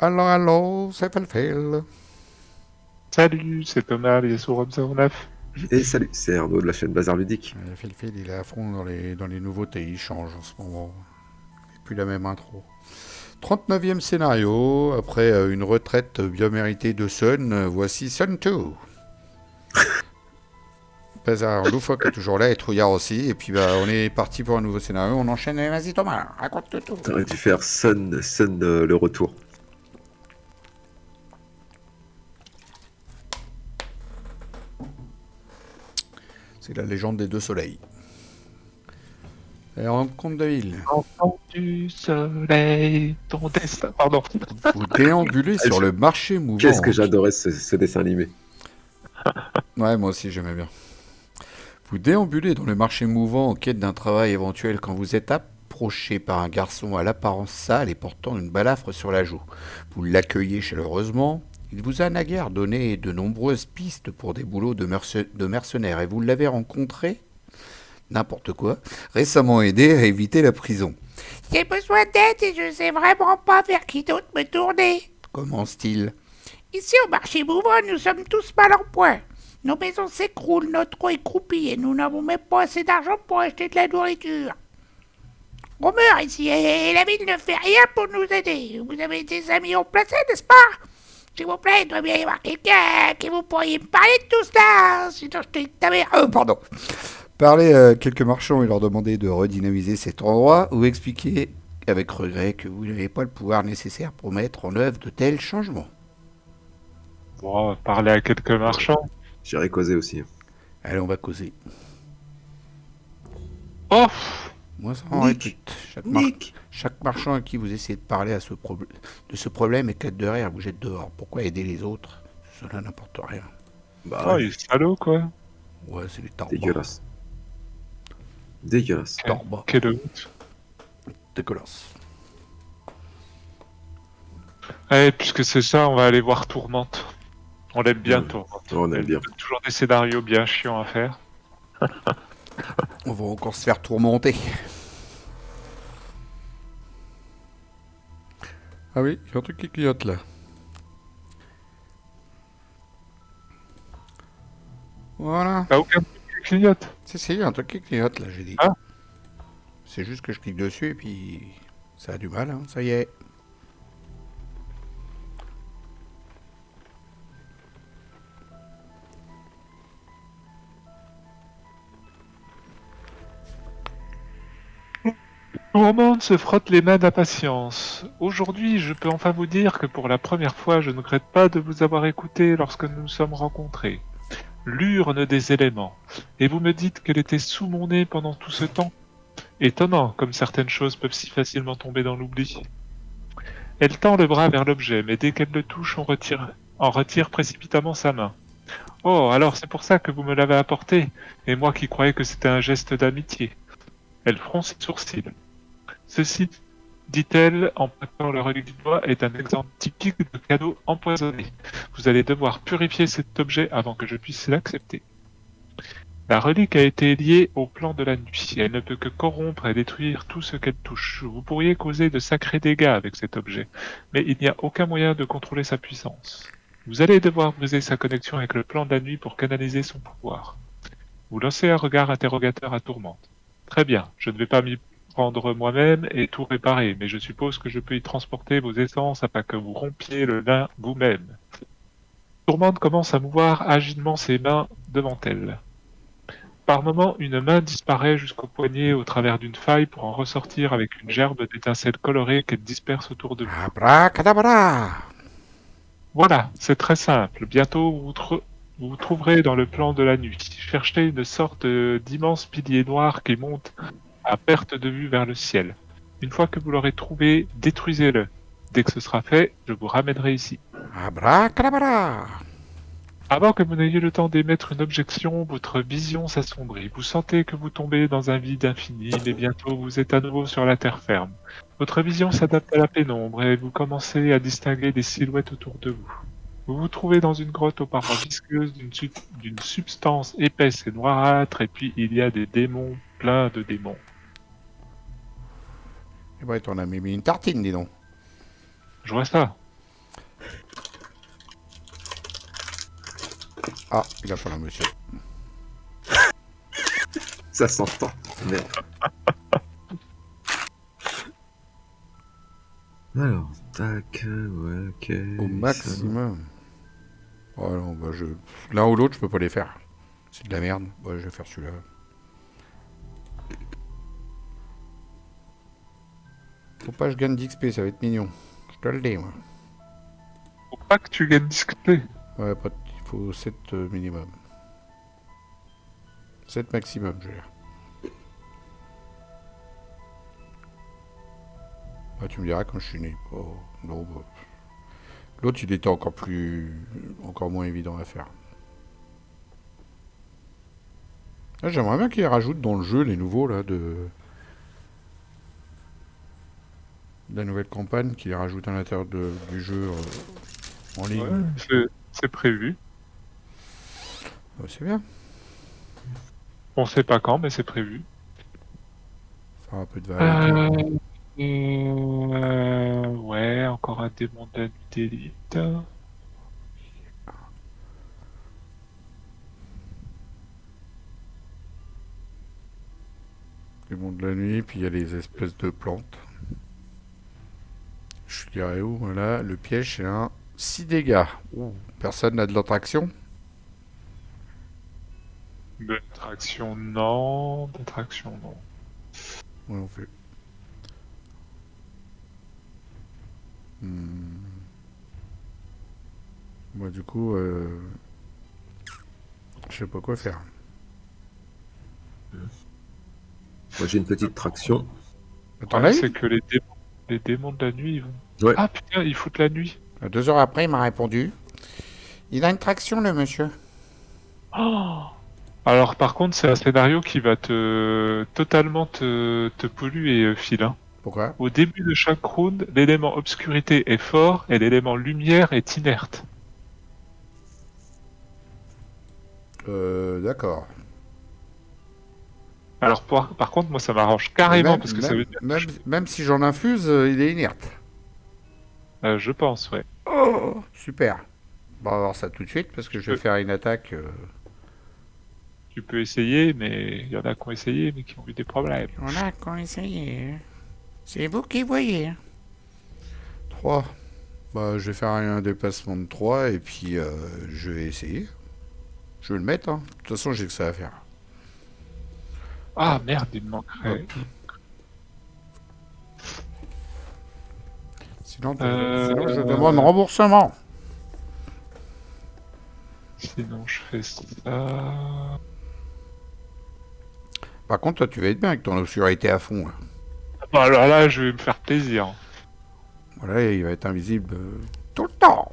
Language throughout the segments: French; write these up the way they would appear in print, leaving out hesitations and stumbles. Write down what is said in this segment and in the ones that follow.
Allô, c'est Felfel. Salut, c'est Thomas, les Sourums 09. Et salut, c'est Arnaud de la chaîne Bazar Ludique. Felfel, il est à fond dans les nouveautés, il change en ce moment. Et puis la même intro. 39e scénario, après une retraite bien méritée de Sun, voici Sun 2. Bazar Loufoque est toujours là et Trouillard aussi. Et puis on est parti pour un nouveau scénario. On enchaîne. Vas-y Thomas, raconte tout. T'aurais dû faire Sun le retour. C'est la légende des deux soleils. Et en compte de ville. Enfant du soleil, ton destin. Pardon. Vous déambulez sur le marché mouvant. Qu'est-ce que j'adorais ce dessin animé. Ouais, moi aussi j'aimais bien. Vous déambulez dans le marché mouvant en quête d'un travail éventuel quand vous êtes approché par un garçon à l'apparence sale et portant une balafre sur la joue. Vous l'accueillez chaleureusement. Il vous a naguère donné de nombreuses pistes pour des boulots de mercenaires et vous l'avez rencontré, n'importe quoi, récemment aidé à éviter la prison. J'ai besoin d'aide et je sais vraiment pas vers qui d'autre me tourner. Commence-t-il. Ici au marché mouvant, nous sommes tous mal en point. Nos maisons s'écroulent, notre eau est croupie et nous n'avons même pas assez d'argent pour acheter de la nourriture. On meurt ici et la ville ne fait rien pour nous aider. Vous avez des amis au placé, n'est-ce pas? S'il vous plaît, il doit bien y avoir quelqu'un qui vous pourriez me parler de tout cela. Sinon je te dis ta mère. Pardon. Parlez à quelques marchands et leur demandez de redynamiser cet endroit ou expliquez avec regret que vous n'avez pas le pouvoir nécessaire pour mettre en œuvre de tels changements. Bon, parler à quelques marchands. J'irai causer aussi. Allez, on va causer. Oh, Moi, ça en répète. Chaque marchand à qui vous essayez de parler de ce problème éclate de rire, vous jette dehors. Pourquoi aider les autres? Cela n'apporte rien. Bah, il est salaud, quoi. Ouais, c'est des tarbas. dégueulasse. Dégueulasse. Tarbas. Quelle honte. Dégueulasse. Allez, puisque c'est ça, on va aller voir Tourmente. On l'aime bien, Tourmente. On aime bien. Toujours des scénarios bien chiants à faire. On va encore se faire tourmenter. Ah oui, il y a un truc qui clignote là. Voilà. T'as aucun truc qui clignote? Si, il y a un truc qui clignote là, j'ai dit. Ah. C'est juste que je clique dessus et puis ça a du mal, hein. Ça y est. Tourmente se frotte les mains d'impatience. Aujourd'hui, je peux enfin vous dire que pour la première fois, je ne regrette pas de vous avoir écouté lorsque nous nous sommes rencontrés. L'urne des éléments. Et vous me dites qu'elle était sous mon nez pendant tout ce temps? Étonnant, comme certaines choses peuvent si facilement tomber dans l'oubli. Elle tend le bras vers l'objet, mais dès qu'elle le touche, en retire précipitamment sa main. Oh, alors c'est pour ça que vous me l'avez apporté, et moi qui croyais que c'était un geste d'amitié. Elle fronce les sourcils. Ceci, dit-elle en pointant le relique du doigt, est un exemple typique de cadeau empoisonné. Vous allez devoir purifier cet objet avant que je puisse l'accepter. La relique a été liée au plan de la nuit. Elle ne peut que corrompre et détruire tout ce qu'elle touche. Vous pourriez causer de sacrés dégâts avec cet objet, mais il n'y a aucun moyen de contrôler sa puissance. Vous allez devoir briser sa connexion avec le plan de la nuit pour canaliser son pouvoir. Vous lancez un regard interrogateur à Tourmente. Très bien, je ne vais pas m'y prendre moi-même et tout réparer, mais je suppose que je peux y transporter vos essences afin que vous rompiez le lin vous-même. Tourmente commence à mouvoir agilement ses mains devant elle. Par moments, une main disparaît jusqu'au poignet au travers d'une faille pour en ressortir avec une gerbe d'étincelles colorées qu'elle disperse autour de vous. Abracadabra. Voilà, c'est très simple. Bientôt, vous vous trouverez dans le plan de la nuit. Cherchez une sorte d'immense pilier noir qui monte à perte de vue vers le ciel. Une fois que vous l'aurez trouvé, détruisez-le. Dès que ce sera fait, je vous ramènerai ici. Abracadabra. Avant que vous n'ayez le temps d'émettre une objection, votre vision s'assombrit. Vous sentez que vous tombez dans un vide infini, mais bientôt vous êtes à nouveau sur la terre ferme. Votre vision s'adapte à la pénombre et vous commencez à distinguer des silhouettes autour de vous. Vous vous trouvez dans une grotte aux parois visqueuses d'une substance épaisse et noirâtre, et puis il y a des démons, plein de démons. Eh ben, t'en as mis une tartine, dis donc. Je vois ça. Ah, il a pas la monsieur. Ça s'entend. Merde. Alors, tac, ouais, ok. Au ça- maximum. Oh non, bah je... L'un ou l'autre, je peux pas les faire. C'est de la merde. Bah, je vais faire celui-là. Faut pas que je gagne d'XP, ça va être mignon. Je te le dis, moi. Faut pas que tu gagnes discuter. Ouais, il faut 7 minimum. 7 maximum, je veux dire. Bah, tu me diras quand je suis né. Oh, non, bah... L'autre, il était encore moins évident à faire. Là, j'aimerais bien qu'ils rajoutent dans le jeu les nouveaux, là, de la nouvelle campagne, qu'ils les rajoutent à l'intérieur du jeu en ligne. Ouais, c'est prévu. Ouais, c'est bien. On sait pas quand, mais c'est prévu. Faire un peu de variété. Ouais, encore un démon de la nuit d'élite. Le monde de la nuit, puis il y a les espèces de plantes. Je dirais où? Voilà, le piège, c'est un 6 dégâts. Ouh, personne n'a de l'attraction? D'attraction, non. D'attraction, non. Ouais, on fait. Moi, du coup, je sais pas quoi faire. Moi, j'ai une petite traction. T'en Ouais, as c'est une? que les démons de la nuit, ils vont... Ouais. Ah putain, ils foutent la nuit. 2 heures après, il m'a répondu. Il a une traction, le monsieur. Oh. Alors par contre, c'est un scénario qui va totalement te polluer, Phil. Hein. Pourquoi? Au début de chaque round, l'élément obscurité est fort et l'élément lumière est inerte. D'accord. Alors par contre, moi ça m'arrange carrément parce que ça veut dire Même si j'en infuse, il est inerte. je pense, ouais. Oh, super. Bon, on va voir ça tout de suite parce que je vais faire une attaque. Tu peux essayer, mais il y en a qui ont essayé mais qui ont eu des problèmes. On a qu'on essayer. C'est vous qui voyez. 3. Bah, je vais faire un déplacement de 3 et puis je vais essayer. Je vais le mettre, hein. De toute façon, j'ai que ça à faire. Ah merde, il me manquerait. Sinon je demande remboursement. Sinon, je fais ça. Par contre, toi, tu vas être bien avec ton obscurité à fond. Là. Bon, alors là, je vais me faire plaisir. Voilà, il va être invisible tout le temps.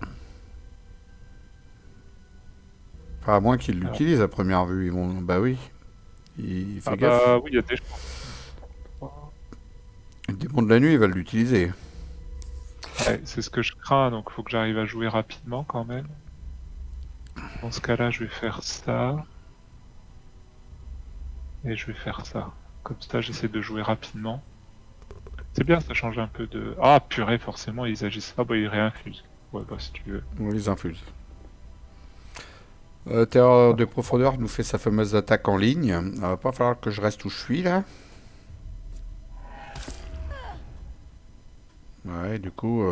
Enfin, à moins qu'il l'utilise à première vue. Ils vont... Bah oui. Il fait gaffe. Bah oui, il y a des chances. Le démon de la nuit, il va l'utiliser. Ouais, c'est ce que je crains, donc il faut que j'arrive à jouer rapidement quand même. Dans ce cas-là, je vais faire ça. Et je vais faire ça. Comme ça, j'essaie de jouer rapidement. C'est bien, ça change un peu de... Ah, purée, forcément, ils agissent. Ah bah, ils réinfusent. Ouais, bah, si tu veux. On les infuse. Terreur de profondeur nous fait sa fameuse attaque en ligne. Il va pas falloir que je reste où je suis, là. Ouais, du coup,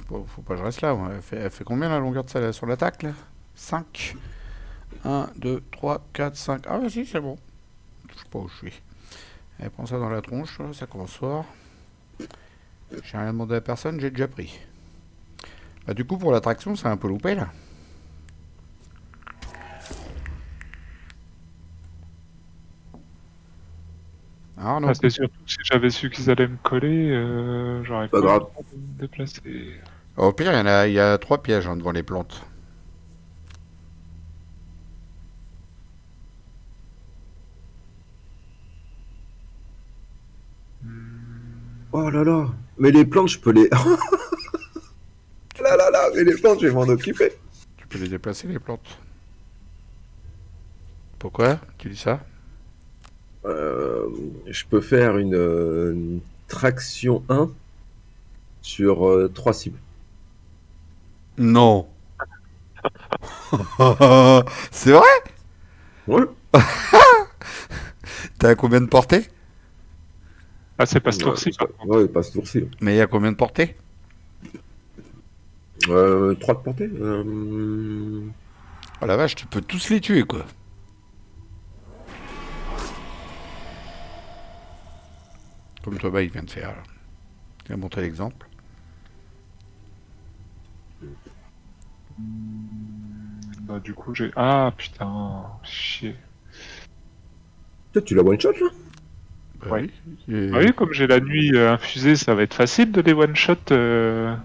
faut pas que je reste là. Ouais. Elle fait combien la longueur de ça, sur l'attaque, là? 5. 1, 2, 3, 4, 5. Ah, vas-y, c'est bon. Je sais pas où je suis. Elle prend ça dans la tronche, ça commence fort. J'ai rien demandé à personne, j'ai déjà pris. Bah, du coup, pour l'attraction, c'est un peu loupé, là. Ah, non. Ah, c'est surtout que si j'avais su qu'ils allaient me coller, j'aurais Pas grave. pu me déplacer. Au pire, il y a 3 pièges devant les plantes. Oh là là. Mais les plantes, je peux les... là, mais les plantes, je vais m'en occuper. Tu peux les déplacer, les plantes. Pourquoi tu dis ça? Je peux faire une traction 1 sur 3 cibles. Non. C'est vrai? Ouais. T'as combien de portées? Ah, c'est pas ce tour-ci, par contre. Ouais, pas ce tour-ci. Mais il y a combien de portées? 3 de portée. Oh la vache, tu peux tous les tuer, quoi. Comme toi, il vient de faire. Tu as montré l'exemple. Bah, du coup, j'ai... Ah, putain, chier. Peut-être tu la one shot là. Bah Ouais. oui. Et- Ah oui, comme j'ai la nuit infusée, ça va être facile de les one-shot Ah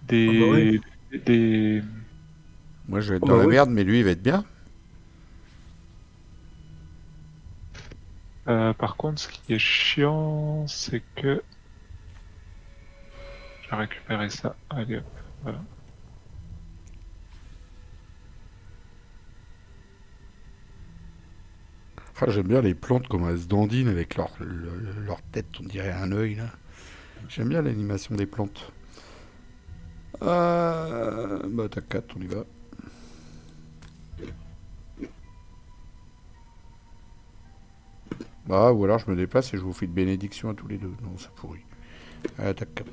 bah ouais. des... Moi, je vais être Oh dans bah la ouais. merde, mais lui, il va être bien. Par contre, ce qui est chiant, c'est que... Je vais récupérer ça. Allez, hop, voilà. Ah, j'aime bien les plantes, comme elles se dandinent avec leur tête, on dirait un œil, là. J'aime bien l'animation des plantes. Bah, t'as 4, on y va. Bah, ou alors je me déplace et je vous fais de bénédiction à tous les deux. Non, c'est pourri. Attaque 4.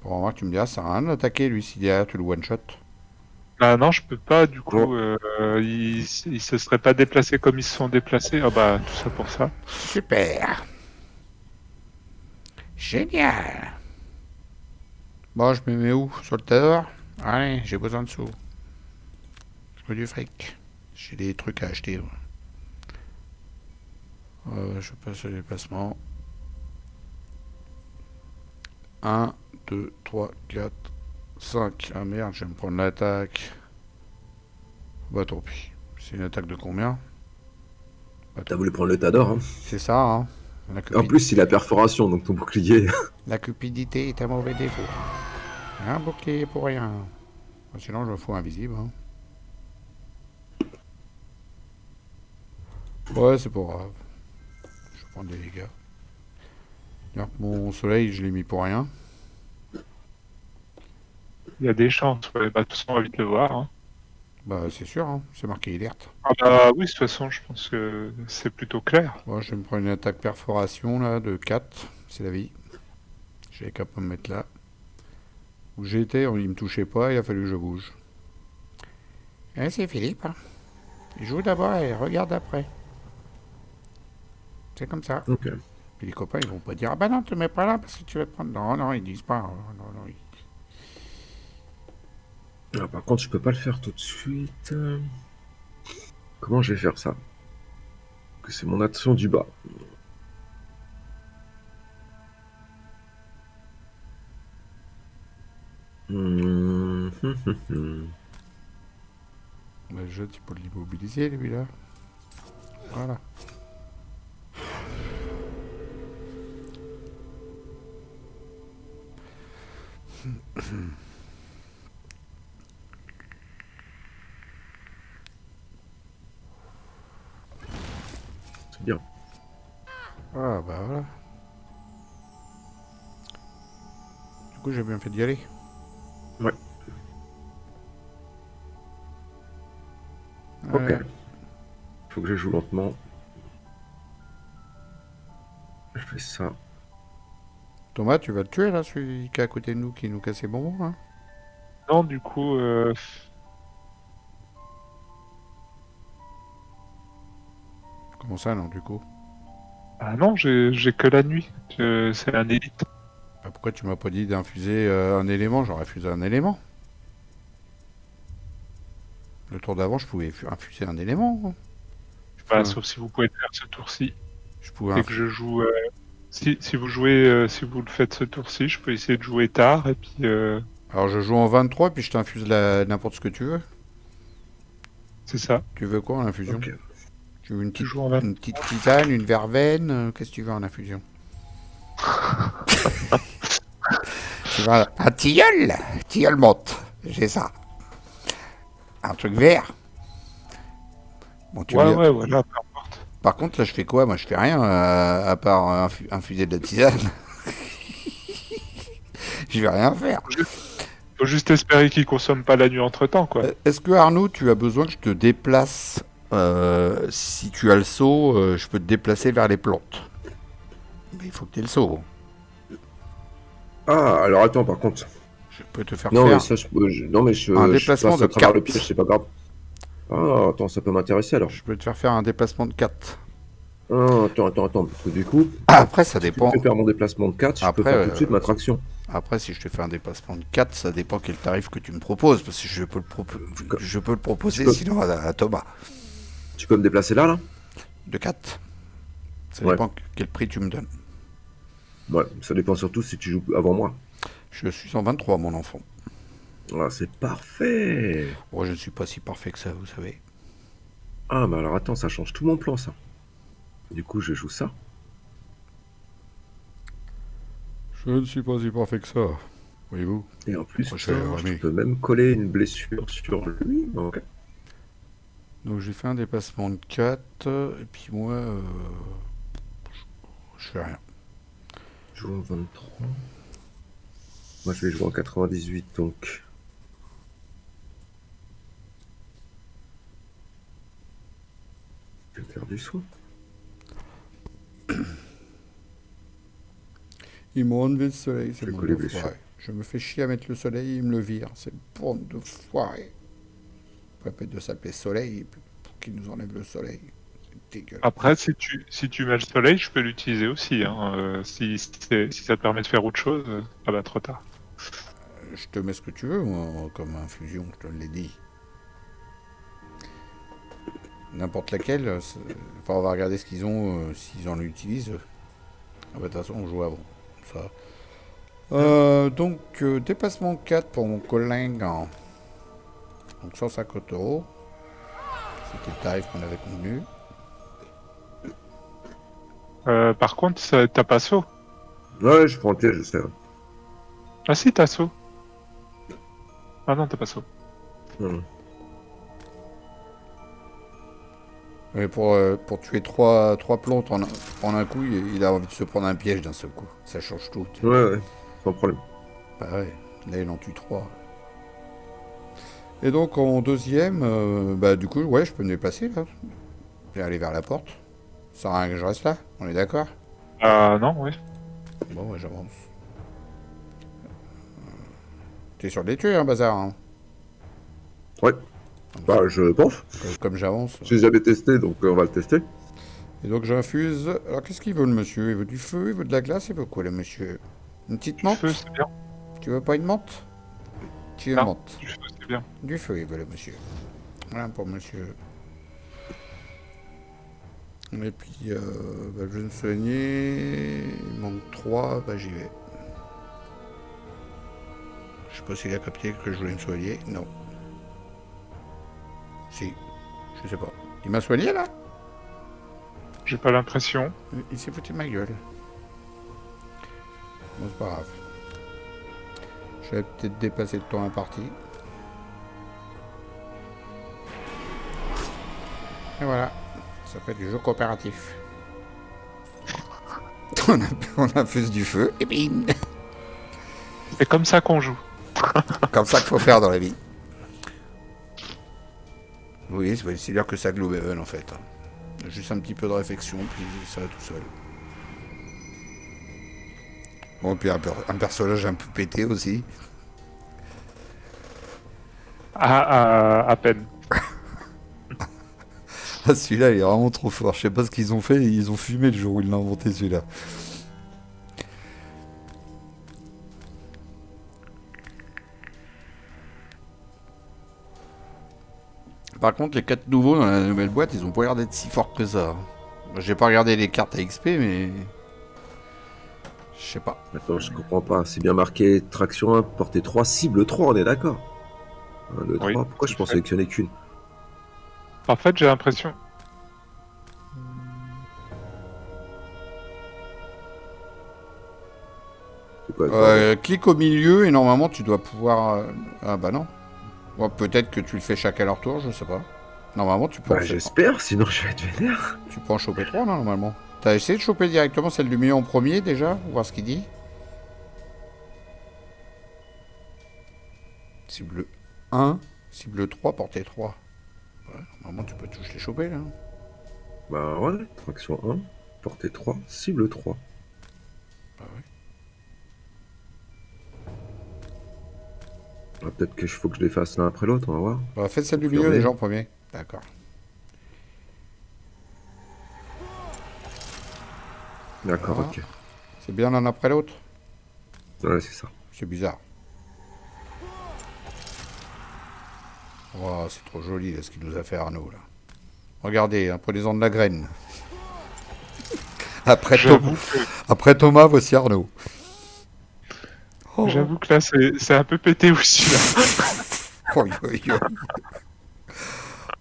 Pour remarque, tu me diras, ça sert à rien d'attaquer lui si derrière tu le one-shot. Ah non, je peux pas, du coup, Oh. ils se seraient pas déplacés comme ils se sont déplacés. Ah bah, tout ça pour ça. Super. Génial. Bon, je me mets où? Sur le tas? Allez, j'ai besoin de sous. Je veux du fric. J'ai des trucs à acheter. Ouais. Je passe le déplacement. 1, 2, 3, 4, 5. Ah merde, je vais me prendre l'attaque. Bah tant pis. C'est une attaque de combien? Bah, T'as voulu prendre le tas d'or. Hein. c'est ça, hein. En plus, il a perforation, donc ton bouclier. La cupidité est un mauvais défaut. Un bouclier pour rien. Sinon, je me fous invisible. Hein. Ouais, c'est pas grave. Je vais prendre des dégâts. Dire que mon soleil, je l'ai mis pour rien. Il y a des chances, ouais. Bah, de toute façon, on va vite le voir. Hein. Bah, c'est sûr, hein. C'est marqué alerte. Ah bah oui, de toute façon, je pense que c'est plutôt clair. Moi, je vais me prendre une attaque perforation là de 4. C'est la vie. J'avais qu'à pas me mettre là. Où j'étais, il me touchait pas, il a fallu que je bouge. C'est Philippe. Hein. Il joue d'abord et regarde après. C'est comme ça. Ok. Puis les copains, ils vont pas dire Ah bah non, te mets pas là parce que tu vas te prendre... Non, non, ils disent pas. Non, Ah, par contre, je peux pas le faire tout de suite. Comment je vais faire ça? Que c'est mon action du bas. Bah, le jeu, tu peux l'immobiliser, lui, là. Voilà. C'est bien. Ah, bah voilà. Du coup, j'ai bien fait d'y aller. Ouais. Voilà. Ok. Faut que je joue lentement. Je fais ça. Thomas, tu vas le tuer, là, celui qui est à côté de nous, qui nous casse les bonbons, hein? Non, du coup, Comment ça, non, du coup? ah non, j'ai que la nuit. C'est un élite. Bah, pourquoi tu m'as pas dit d'infuser un élément? J'aurais infusé un élément. Le tour d'avant, je pouvais infuser un élément. Hein. Je Bah, pouvais, sauf si vous pouvez le faire ce tour-ci. je pouvais Dès que je joue. Si vous jouez, si vous le faites ce tour-ci, je peux essayer de jouer tard et puis. Alors, je joue en 23, puis je t'infuse n'importe ce que tu veux. C'est ça. Tu veux quoi en infusion? Ok. Tu veux Tu joues en 20. une petite tisane, une verveine? Qu'est-ce que tu veux en infusion? Tu vois, un tilleul. Tilleul monte. J'ai ça. Un truc vert. Bon, tu Ouais, me dis- ouais, voilà, peu importe. Par contre, là, je fais quoi? Moi, je fais rien à part infuser de la tisane. Je vais rien faire. Faut juste espérer qu'il consomme pas la nuit entre-temps, quoi. Est-ce que Arnaud, tu as besoin que je te déplace si tu as le seau, je peux te déplacer vers les plantes. Mais il faut que tu aies le seau. Ah, alors attends, par contre. Je peux te faire Non, mais faire ça, non, mais un je déplacement passe de à travers le 4. piège, c'est pas grave. Ah, attends, ça peut m'intéresser alors. Je peux te faire un déplacement de 4. Ah, attends, parce que du coup, Après, ça si tu me dépend. fais faire mon déplacement de 4, je peux Après, faire tout de suite ma traction. Après, si je te fais un déplacement de 4, ça dépend quel tarif que tu me proposes. Parce que je peux le proposer Je peux- sinon à Thomas. Tu peux me déplacer là? De 4. Ça Ouais. dépend quel prix tu me donnes. Ouais, ça dépend surtout si tu joues avant moi. Je suis en 23, mon enfant. Ah, c'est parfait. Bon, je ne suis pas si parfait que ça, vous savez. Ah, mais alors attends, ça change tout mon plan, ça. Du coup, je joue ça. Je ne suis pas si parfait que ça. Voyez-vous. Et en plus, Prochain tiens, ami. je peux même coller une blessure sur lui. Ok. Donc j'ai fait un déplacement de 4. Et puis moi, je fais rien. Je joue en 23. Moi, je vais jouer en 98, donc. Je vais faire du soin. Ils m'ont enlevé le soleil, c'est Je bon coller de blessure. foiré. Je me fais chier à mettre le soleil, ils me le virent. C'est bande de foiré. Pas peine de s'appeler soleil pour qu'ils nous enlèvent le soleil. C'est dégueulasse. Après, si tu mets le soleil, je peux l'utiliser aussi. Hein. Si ça te permet de faire autre chose, ah bah trop tard. Je te mets ce que tu veux, moi, comme infusion, je te l'ai dit. N'importe laquelle. Enfin, on va regarder ce qu'ils ont, s'ils en utilisent. Ah bah, de toute façon, on joue avant. Ça. Donc, déplacement 4 pour mon collègue. Donc, 150 euros. C'était le tarif qu'on avait convenu. Par contre, t'as pas saut. Ouais, je prends le piège, je sais. Ah si, t'as saut. Ah non, t'as pas saut. Hmm. Mais pour tuer trois plantes en un coup, il a envie de se prendre un piège d'un seul coup. Ça change tout. Ouais, sans problème. Bah ouais, là il en tue 3. Et donc en deuxième, bah du coup, ouais, je peux me déplacer là. Je vais aller vers la porte. Ça sert à rien que je reste là, on est d'accord? Ah non, oui. Bon, ouais, j'avance. T'es sûr de les tuer, hein, bazar, hein? Ouais. Bah, je pense. Comme j'avance. J'ai jamais testé, donc on va le tester. Et donc j'infuse. Alors qu'est-ce qu'il veut le monsieur? Il veut du feu, il veut de la glace, il veut quoi le monsieur? Une petite Du menthe? feu, c'est bien. Tu veux pas une menthe? Tu veux une Non. menthe? Du feu, c'est bien. Du feu, il veut le monsieur. Voilà pour monsieur. Et puis, bah, je vais me soigner. Il manque 3, bah j'y vais. Je sais pas s'il a capté que je voulais me soigner. Non. Si. Je sais pas. Il m'a soigné là? J'ai pas l'impression. Il s'est foutu de ma gueule. Bon, c'est pas grave. Je vais peut-être dépasser le temps imparti. Et voilà. Ça fait du jeu coopératif. on infuse du feu. Et bim. C'est comme ça qu'on joue. Comme ça qu'il faut faire dans la vie. Oui, c'est dire que ça Gloomhaven en fait. Juste un petit peu de réflexion, puis ça va tout seul. Bon, puis un personnage un peu pété aussi. À peine. Ah, celui-là, il est vraiment trop fort. Je sais pas ce qu'ils ont fait, ils ont fumé le jour où ils l'ont inventé celui-là. Par contre, les 4 nouveaux dans la nouvelle boîte, ils ont pas l'air d'être si forts que ça. J'ai pas regardé les cartes à XP, mais... Je sais pas. Attends, je comprends pas. C'est bien marqué traction 1, portée 3, cible 3, on est d'accord. 1, 2, 3. Oui, Pourquoi je tout peux à fait. sélectionner qu'une? En fait, j'ai l'impression. C'est quoi Clique au milieu et normalement tu dois pouvoir... Ah bah non. Bon, peut-être que tu le fais chacun à leur tour, je sais pas. Normalement tu peux, Bah, j'espère, sinon je vais être vénère. tu peux en choper 3 non, normalement. T'as essayé de choper directement celle du milieu en premier déjà? Voir ce qu'il dit? Cible 1, cible 3, portée 3. Ouais, normalement, tu peux tous les choper, là. Bah ouais, traction 1, portée 3, cible 3. Bah ouais. Ah, peut-être que faut que je les fasse l'un après l'autre, on va voir. Bah, faites celle du milieu, Confirmé. déjà, en premier. D'accord. D'accord, Voilà. ok. C'est bien l'un après l'autre. Ouais, c'est ça. C'est bizarre. Oh, c'est trop joli, là, ce qu'il nous a fait Arnaud, là. Regardez, hein, prenez-en de la graine. Après, J'avoue que, Après Thomas, voici Arnaud. Oh, j'avoue que là, c'est un peu pété aussi, là. oh,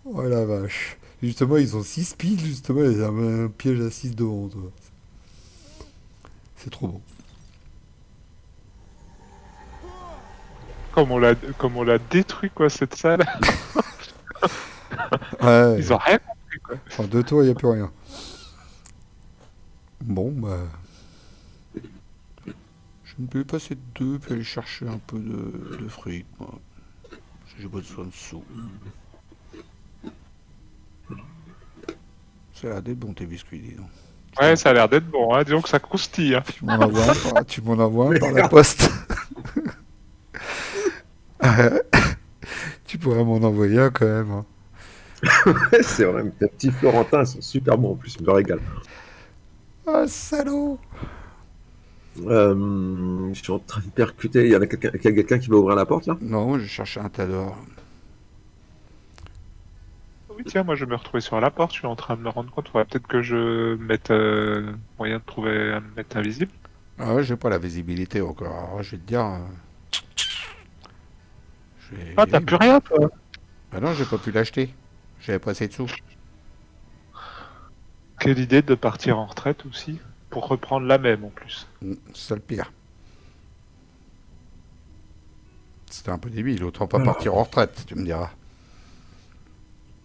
oh la vache. Justement, ils ont 6 piles, justement, il y a un piège à 6 devant toi. C'est trop bon. Comme on l'a détruit, quoi, cette salle. Ouais, Ils ont rien compris, quoi. enfin, de toi, il n'y a plus rien. Bon, bah. Je ne peux passer de 2 puis aller chercher un peu de fruits, moi. J'ai besoin de sous. Ça a l'air d'être bon tes biscuits, dis donc. Ouais, ça a l'air d'être bon, hein. Disons que ça croustille, hein. Tu m'en envoies un par la poste. Tu pourrais m'en envoyer un quand même. Hein. C'est vrai, mais tes petits Florentins, ils sont super bons en plus, ils me régalent. Ah, salaud! Je suis en train de percuter. Il y a quelqu'un qui va ouvrir la porte là? Non, moi, je cherchais un tas d'or. Oui, tiens, moi je me retrouvais sur la porte, je suis en train de me rendre compte. Faudrait peut-être que je mette moyen de trouver un mettre invisible. Ah ouais, j'ai pas la visibilité encore. Alors, je vais te dire. Ah, t'as plus rien, toi. Bah non, j'ai pas pu l'acheter. J'avais pas assez de sous. Quelle idée de partir en retraite aussi, pour reprendre la même en plus. C'est ça le pire. C'était un peu débile, autant pas Alors. partir en retraite, tu me diras.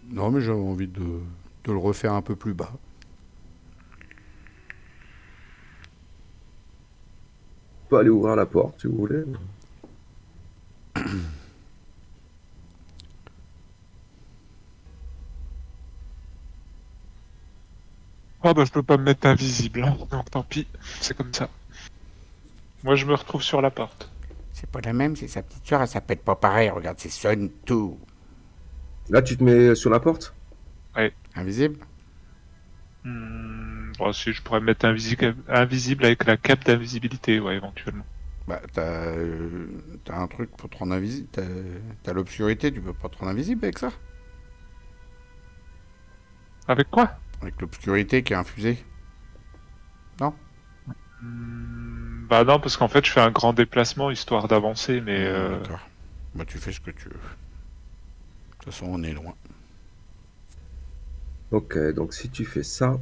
Non, mais j'avais envie de le refaire un peu plus bas. On peut aller ouvrir la porte si vous voulez. Ah bah je peux pas me mettre invisible, hein. Donc tant pis, c'est comme ça. Moi je me retrouve sur la porte. C'est pas la même, c'est sa petite soeur, elle s'appelle pas pareil, regarde, c'est Sun 2. Là, tu te mets sur la porte? Invisible? Bon, si je pourrais me mettre invisible avec la cape d'invisibilité, ouais, éventuellement. Bah, t'as un truc pour te rendre invisible. T'as l'obscurité, tu peux pas te rendre invisible avec ça? Avec quoi? Avec l'obscurité qui est infusée. Bah non, parce qu'en fait je fais un grand déplacement histoire d'avancer, mais D'accord. Bah, tu fais ce que tu veux. De toute façon, on est loin. Ok, donc si tu fais ça,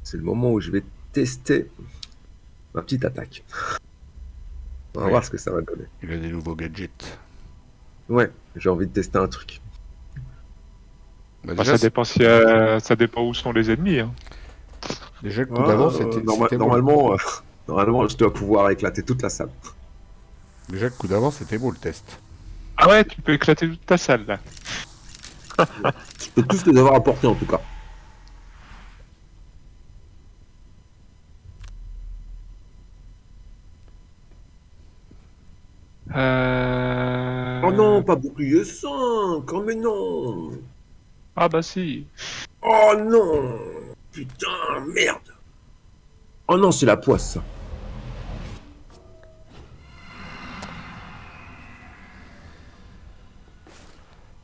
c'est le moment où je vais tester ma petite attaque. On va Oui. voir ce que ça va donner. Il a des nouveaux gadgets. Ouais, j'ai envie de tester un truc. Bah, bah, déjà, ça dépend où sont les ennemis, hein. déjà, le coup d'avant, c'était bon. Normalement, je dois pouvoir éclater toute la salle. Déjà, le coup d'avant, c'était beau le test. Ah ouais, tu peux éclater toute ta salle là. Je peux tous les avoir apportés en tout cas. Oh non, pas bouclier 5. Oh mais non. Ah bah si. Oh non. Putain, merde. Oh non, c'est la poisse ça.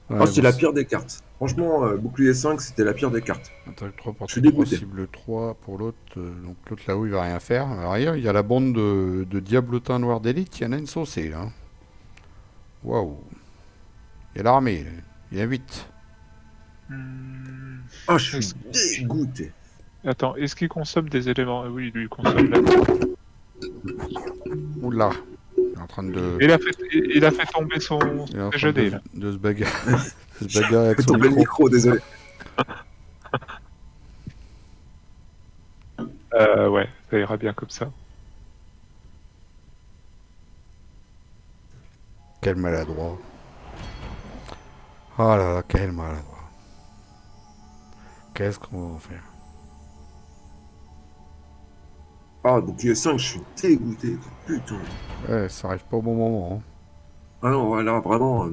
Ouais, Oh, c'est bon, la pire des cartes. Franchement, bouclier 5, c'était la pire des cartes. Attaque 3 Je suis portée 3, dégoûté. cible 3 pour l'autre. Donc l'autre là-haut, il va rien faire. Alors, ailleurs, il y a la bande de diablotin noir d'élite. Il y en a une saucée là. Waouh. Il y a l'armée. Il y a 8. Ah, je suis dégoûté. Attends, est-ce qu'il consomme des éléments? Oui, lui il consomme la... Oula. Il est en train de. Il a fait tomber son Il est en train déjeuner là. de se bagarrer. De se bagarrer avec Fais son tomber le micro. micro, désolé. Ouais, ça ira bien comme ça. Quel maladroit. Oh là là, quel maladroit. Qu'est-ce qu'on va en faire? Ah, bouclier 5, je suis dégoûté. Putain. Ouais, ça arrive pas au bon moment. Hein. Ah non, ouais, là, vraiment.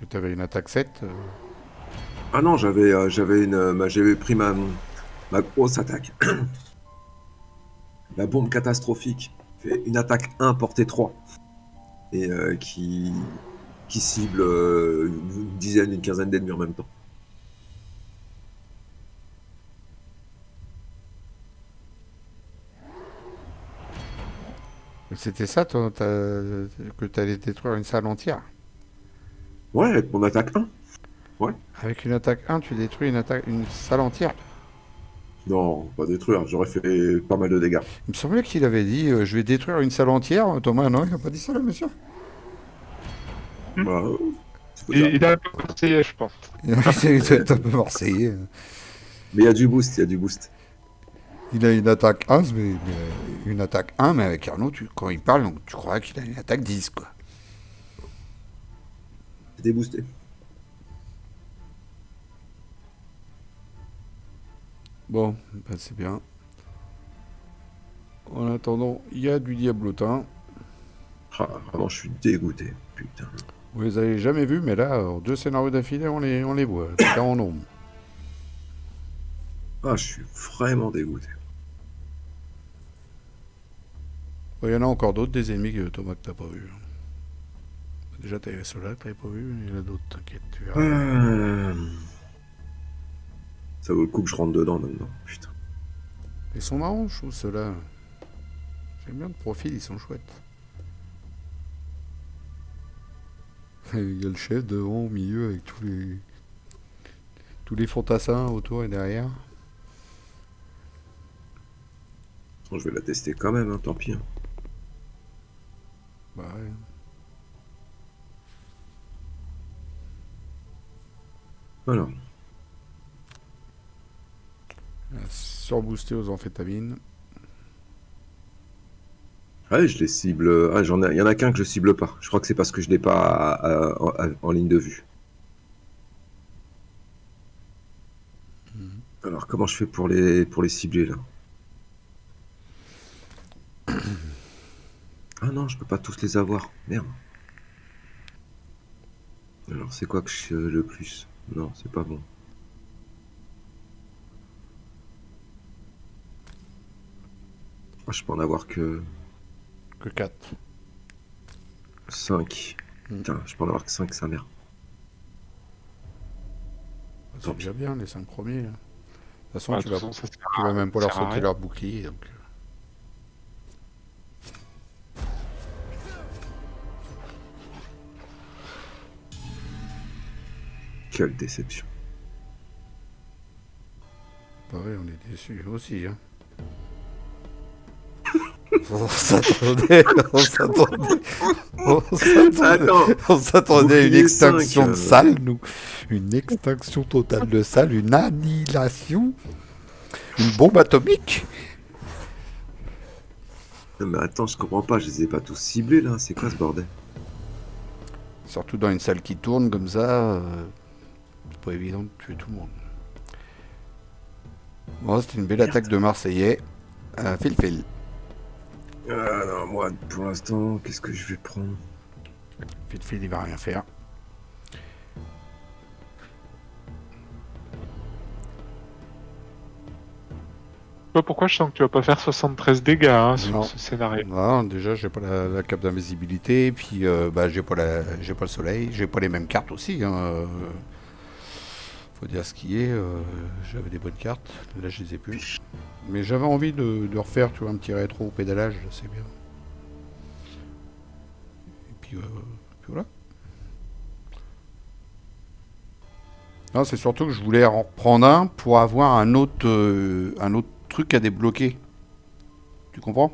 Tu avais une attaque 7. Ah non, j'avais pris ma grosse attaque. La bombe catastrophique. Fait une attaque 1 portée 3. Et qui cible une dizaine, une quinzaine d'ennemis en même temps. C'était ça que tu allais détruire une salle entière. Ouais, avec mon attaque 1. Avec une attaque 1, tu détruis une salle entière. Non, pas détruire, j'aurais fait pas mal de dégâts. Il me semblait qu'il avait dit je vais détruire une salle entière. Thomas, non, il n'a pas dit ça, le monsieur. Bah, c'est faisable. Il a un peu conseillé, je pense. C'est un peu marseillais. Mais il y a du boost, il y a du boost. Il a une attaque 1, mais une attaque 1, mais avec Arnaud, quand il parle, donc, tu crois qu'il a une attaque 10, quoi. C'est déboosté. Bon, ben c'est bien. En attendant, il y a du diablotin. Ah, vraiment, je suis dégoûté. Putain. Vous les avez jamais vus, mais là, en 2 scénarios d'affilée, on les voit. C'est en nombre. Ah, je suis vraiment dégoûté. Il y en a encore d'autres, des ennemis que Thomas que t'as pas vu. Déjà, t'avais ceux-là que t'avais pas vu, il y en a d'autres, t'inquiète, tu verras. Ça vaut le coup que je rentre dedans maintenant. Putain. Ils sont marrants, je trouve, ceux-là. J'aime bien le profil, ils sont chouettes. Il y a le chef devant, au milieu, avec tous les fantassins autour et derrière. Bon, je vais la tester quand même, hein, tant pis. Hein. Bah ouais. Voilà. Surboosté aux amphétamines. Ouais, je les cible. Ah, il y en a qu'un que je cible pas. Je crois que c'est parce que je l'ai pas en ligne de vue. Alors, comment je fais pour les cibler là? Ah non, je peux pas tous les avoir. Merde. Alors, c'est quoi que je le plus? Non, c'est pas bon. Ah, je peux en avoir que Que 4. 5. Putain, je peux en avoir que 5, sa mère. C'est déjà bien, les 5 premiers. Là. De toute façon, Ouais, tu de toute façon, ça vas même pas leur sert à sauter rien. leur bouclier. Donc. Quelle déception. Bah ouais, on est déçus aussi. Hein. On s'attendait Attends, on s'attendait à une bouclier extinction 5, de salle, nous. Une extinction totale de salle, une annihilation, une bombe atomique. Non, mais attends, je comprends pas, je les ai pas tous ciblés là, c'est quoi ce bordel? Surtout dans une salle qui tourne comme ça, c'est pas évident de tuer tout le monde. Bon, c'était une belle attaque de Marseillais. Fil. Ah non, moi pour l'instant, qu'est-ce que je vais prendre? Fil, il va rien faire. Je sais pas pourquoi je sens que tu vas pas faire 73 dégâts hein, Non. sur ce scénario. Non, déjà, j'ai pas la cape d'invisibilité, puis bah, j'ai pas le soleil, j'ai pas les mêmes cartes aussi. Hein. Faut dire ce qui est, j'avais des bonnes cartes, là je les ai plus. Mais j'avais envie de refaire, tu vois, un petit rétro au pédalage, c'est bien. Et puis voilà. Non, c'est surtout que je voulais en reprendre un pour avoir un autre truc à débloquer. Tu comprends?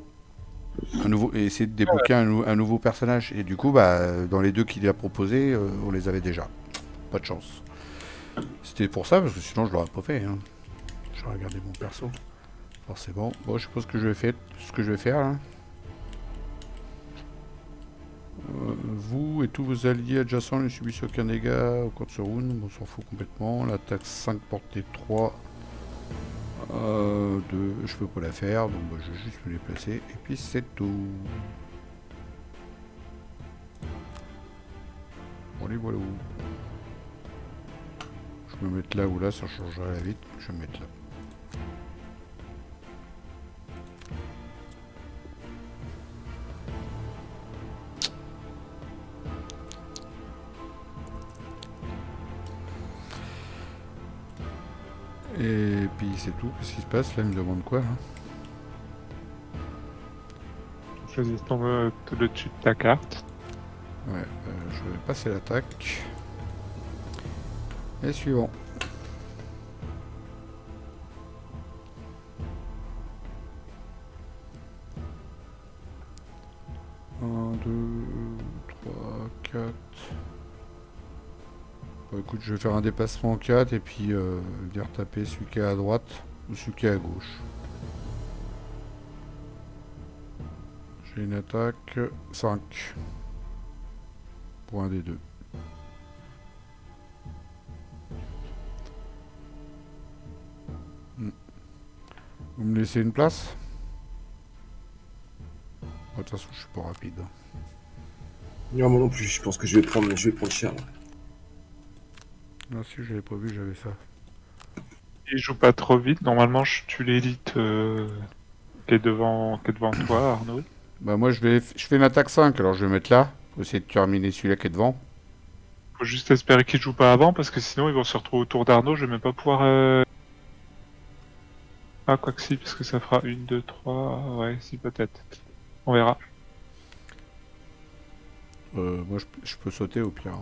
Et essayer de débloquer un nouveau personnage. Et du coup, bah, dans les deux qu'il a proposés, on les avait déjà. Pas de chance. C'était pour ça, parce que sinon je l'aurais pas fait. Hein. J'aurais regardé mon perso. Forcément. Bon, je sais pas ce que je vais faire là. Vous et tous vos alliés adjacents ne subissent aucun dégât au cours de ce round. On s'en fout complètement. L'attaque 5 portée 3. 2, je peux pas la faire, donc bah, je vais juste me déplacer. Et puis c'est tout. Bon, allez, voilà. Je vais me mettre là ou là, ça changera vite. Je vais me mettre là. Et puis c'est tout. Qu'est-ce qui se passe là? Il me demande quoi hein? Choisis ton le dessus de ta carte. Ouais, je vais passer l'attaque. Et suivant. Un, 2, 3, 4. Bon, écoute, je vais faire un déplacement en 4 et puis venir taper celui qui est à droite ou celui qui est à gauche. J'ai une attaque 5 pour un des deux. Vous me laissez une place? De toute façon, je suis pas rapide. Non, moi non plus, je pense que je vais prendre cher. Là. Ah si, j'avais pas vu, j'avais ça. Il joue pas trop vite. Normalement, tu l'élite qui est devant toi, Arnaud. Bah moi, je fais une attaque 5, alors je vais mettre là. Pour essayer de terminer celui-là qui est devant. Faut juste espérer qu'il joue pas avant, parce que sinon ils vont se retrouver autour d'Arnaud. Je vais même pas pouvoir... Ah, quoi que si, parce que ça fera 1, 2, 3... Ouais, si, peut-être. On verra. Moi, je peux sauter au pire.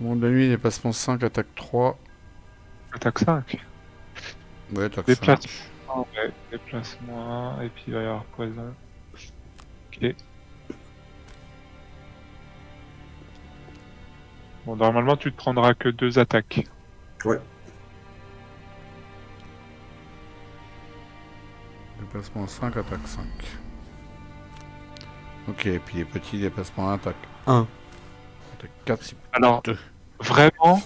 Monde de la nuit, déplacement 5, attaque 3. Attaque 5. Ouais, attaque 5. Déplacement 1, ouais. Déplacement 1, et puis il va y avoir poison. Ok. Bon, normalement, tu te prendras que 2 attaques. Ouais. Déplacement 5, attaque 5. Ok, et puis les petits déplacements 1, attaque 1. Attaque 4, c'est Alors, 2. Vraiment,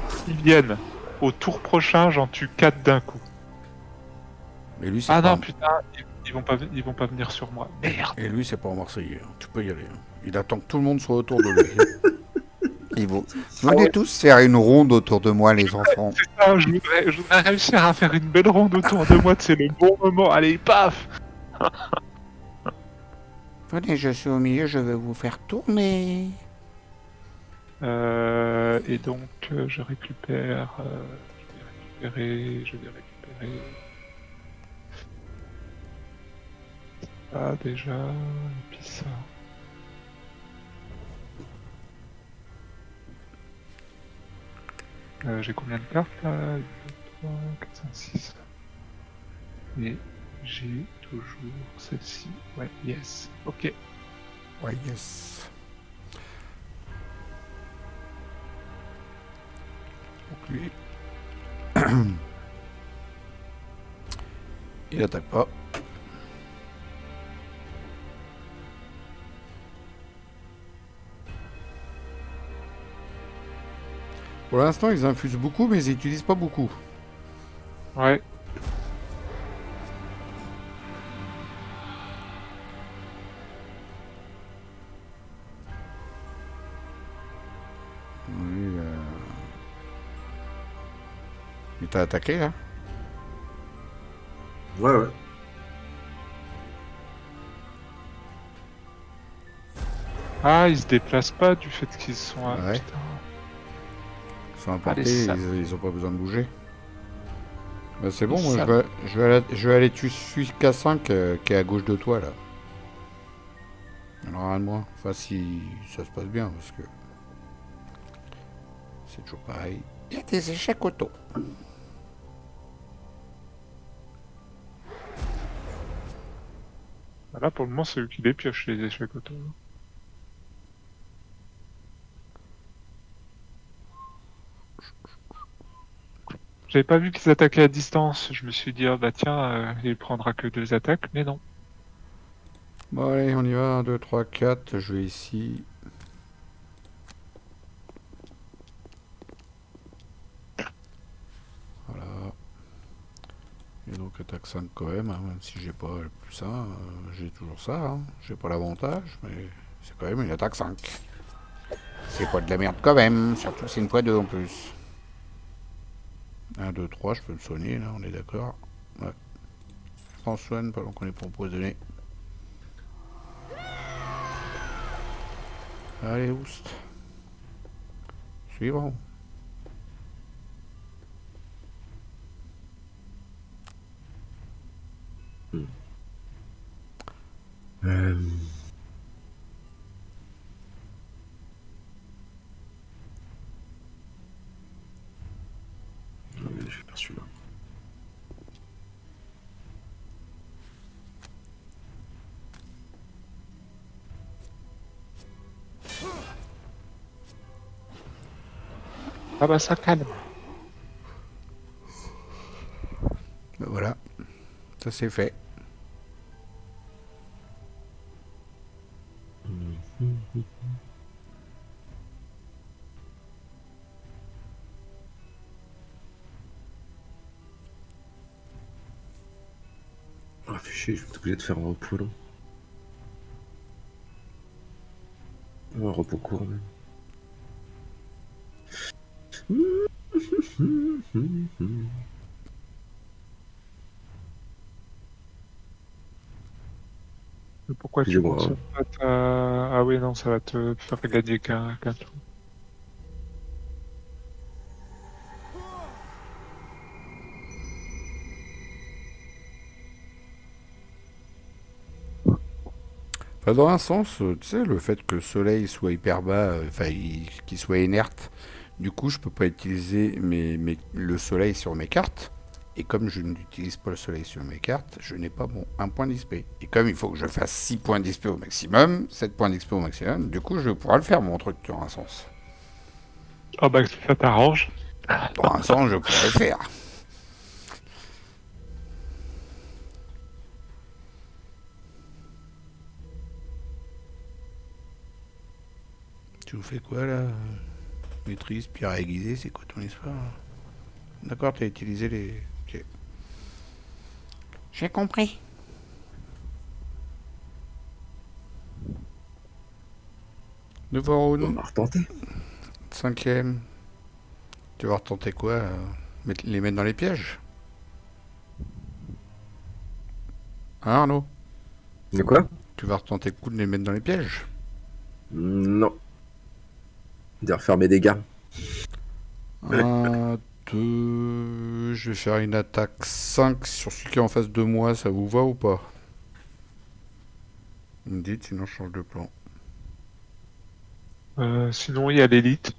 s'ils viennent au tour prochain, j'en tue 4 d'un coup. Et lui, c'est Ah pas non, putain, ils vont pas venir sur moi. Merde. Et lui, c'est pas un Marseillais. Tu peux y aller. Il attend que tout le monde soit autour de lui. Ils vont. Venez tous faire une ronde autour de moi, les enfants. C'est ça, je voudrais réussir à faire une belle ronde autour de moi, c'est le bon moment. Allez, paf. Venez, je suis au milieu, je vais vous faire tourner. Et donc, je récupère... je vais récupérer... Ça, déjà... Et puis ça... J'ai combien de cartes là? 1, 2, 3, 4, 5, 6. Et j'ai toujours celle-ci. Ouais, yes. Ok. Ouais, yes. Donc lui. Il attaque pas. Pour l'instant, ils infusent beaucoup, mais ils n'utilisent pas beaucoup. Ouais. Oui, il t'a attaqué, là? Ouais. Ah, ils se déplacent pas du fait qu'ils sont... à... Ouais. Putain. Ils sont importés, Allez, ils ont pas besoin de bouger. Bah, c'est bon, Les moi salauds. je vais aller tuer celui K5 qui est à gauche de toi, là. Alors, rien de moins. Enfin, si ça se passe bien, parce que... C'est toujours pareil. Il y a des échecs auto. Là, pour le moment, c'est eux qui les piochent, les échecs auto. J'avais pas vu qu'ils attaquaient à distance. Je me suis dit, ah bah tiens, il prendra que 2 attaques, mais non. Bon, allez, on y va. 1, 2, 3, 4. Je vais ici. Voilà. Et donc, attaque 5 quand même, hein, même si j'ai pas le plus 1. J'ai toujours ça. Hein. J'ai pas l'avantage, mais c'est quand même une attaque 5. C'est pas de la merde quand même. Surtout, c'est une fois 2 en plus. 1, 2, 3, je peux me soigner, là, on est d'accord. Ouais. Prends soin pendant qu'on est pour empoisonner. Allez, oust. Suivant. Euh, Je vais faire celui-là. Ah bah ça calme. Ben voilà. Ça, c'est fait. Ah, fais chier, je vais être obligé de faire un repos long. Un repos court même. Mais pourquoi tu Excusez-moi. consommes pas ta... Ah oui, non, ça va te faire gagner qu'un tour. Enfin, dans un sens, tu sais, le fait que le soleil soit hyper bas, qu'il soit inerte, du coup, je peux pas utiliser le soleil sur mes cartes. Et comme je n'utilise pas le soleil sur mes cartes, je n'ai pas mon 1 point d'XP. Et comme il faut que je fasse 6 points d'XP au maximum, 7 points d'XP au maximum, du coup, je pourrai le faire, mon truc, dans un sens. Ah bah ça t'arrange. Dans un sens, je pourrais le faire. Tu nous fais quoi, là? Maîtrise, pierre aiguisée, c'est quoi ton histoire? D'accord, t'as utilisé les... Ok. J'ai compris. Nouveau On round, va retenter. 5ème. Tu vas retenter quoi? Les mettre dans les pièges? Hein, Arnaud? De quoi? Tu vas retenter le coup de les mettre dans les pièges? Non. De refaire mes dégâts. 1, 2... Je vais faire une attaque 5 sur celui qui est en face de moi, ça vous va ou pas? Vous me dites, sinon je change de plan. Sinon, il y a l'élite.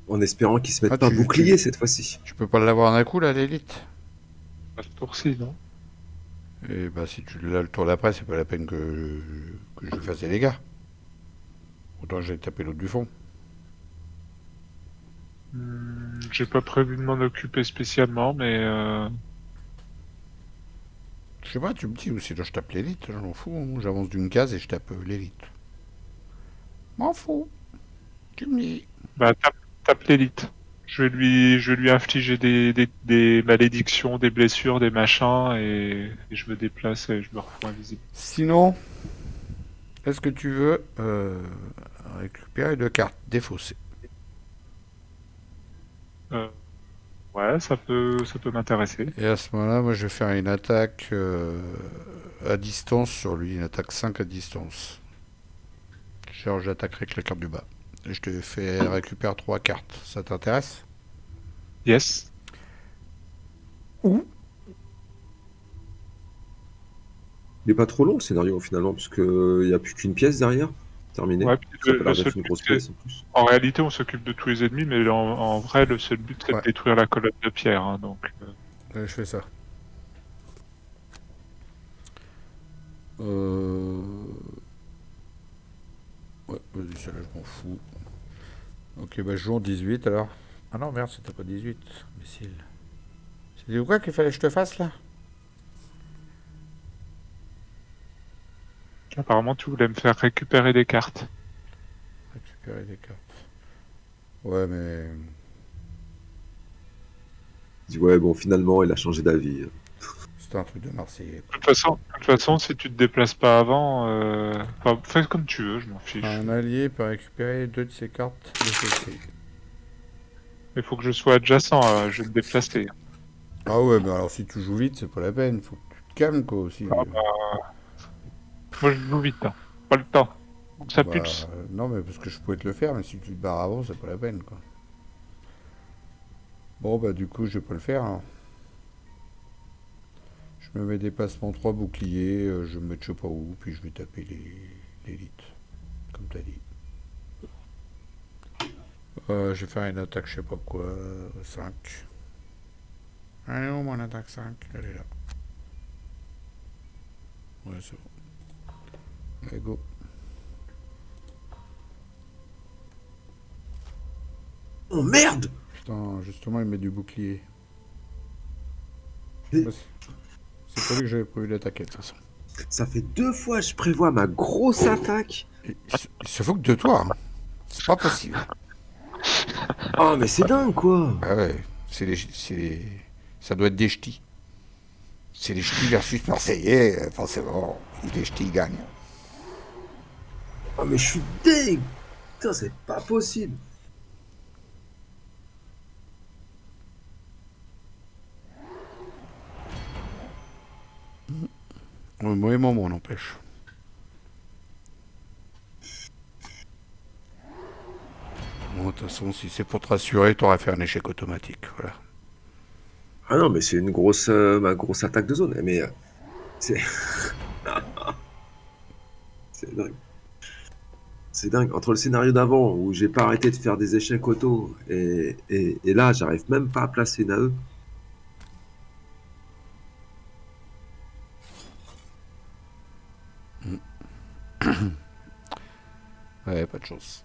En espérant qu'ils se mettent Ah, pas un bouclier cette fois-ci. Tu peux pas l'avoir d'un coup, là, l'élite? Pas ce tour-ci, non? Et bah, si tu l'as le tour d'après, c'est pas la peine que je fasse des dégâts. Autant j'ai tapé l'autre du fond. J'ai pas prévu de m'en occuper spécialement, mais Je sais pas, tu me dis, ou sinon je tape l'élite, je m'en fous. Hein. J'avance d'une case et je tape l'élite. M'en fous. Tu me dis. bah tape l'élite. Je vais lui infliger des malédictions, des blessures, des machins, et je me déplace et je me refous invisible. Sinon, est-ce que tu veux récupérer 2 cartes défaussées? Euh, ouais, ça peut m'intéresser. Et à ce moment-là, moi je vais faire une attaque à distance sur lui, une attaque 5 à distance. Genre j'attaquerai avec la carte du bas. Et je te fais récupérer 3 cartes. Ça t'intéresse? Yes. Il est pas trop long le scénario finalement, parce qu'il n'y a plus qu'une pièce derrière. Terminé. Ouais, puis Ça a pas le l'air seul d'être une but, grosse pièce en plus. en réalité, on s'occupe de tous les ennemis, mais en vrai, le seul but, c'est Ouais. de détruire la colonne de pierre. Hein, donc, Allez, je fais ça. Ouais, vas-y, ça là, je m'en fous. Ok, bah je joue en 18 alors. Ah non, merde, c'était pas 18, imbécile. C'est du quoi qu'il fallait que je te fasse, là? Apparemment, tu voulais me faire récupérer des cartes. Récupérer des cartes. Ouais, mais... Il dit ouais, bon, finalement, il a changé d'avis. C'était un truc de Marseillais, quoi. De toute façon, si tu te déplaces pas avant, enfin, fais comme tu veux, je m'en fiche. Un allié peut récupérer 2 de ses cartes de CC. Il faut que je sois adjacent, je vais me déplacer. Ah ouais, mais alors si tu joues vite, c'est pas la peine. Faut que tu te calmes, quoi, aussi. Ah bah, moi, je joue vite, hein. Pas le temps. Donc ça Bah, pulse. non, mais parce que je pouvais te le faire, mais si tu te barres avant, c'est pas la peine, quoi. Bon, bah, du coup, je vais pas le faire, hein. Je me mets déplacement 3 boucliers, je me mets je sais pas où, puis je vais taper l'élite, comme t'as dit. Je vais faire une attaque, je sais pas quoi, 5. Allez, où mon attaque 5? Elle est là. Ouais, c'est bon. Allez, go. Oh merde! Putain, justement, il met du bouclier. Mais- Ouais, c'est pas lui que j'avais prévu d'attaquer, de toute façon. Ça fait 2 fois que je prévois ma grosse attaque. Il se fout que de toi, hein. C'est pas possible. Oh, mais c'est dingue, quoi! Ah ouais, ça doit être des ch'tis. C'est les ch'tis versus Marseillais, forcément. Les ch'tis gagnent. Oh, mais je suis deg! Putain, c'est pas possible! Au mauvais moment, n'empêche. Bon, de toute façon, si c'est pour te rassurer, t'aurais fait un échec automatique, voilà. Ah non, mais c'est une grosse, ma grosse attaque de zone. Mais c'est. C'est dingue. C'est dingue. Entre le scénario d'avant, où j'ai pas arrêté de faire des échecs auto, et là, j'arrive même pas à placer une AE. Ouais, pas de chance.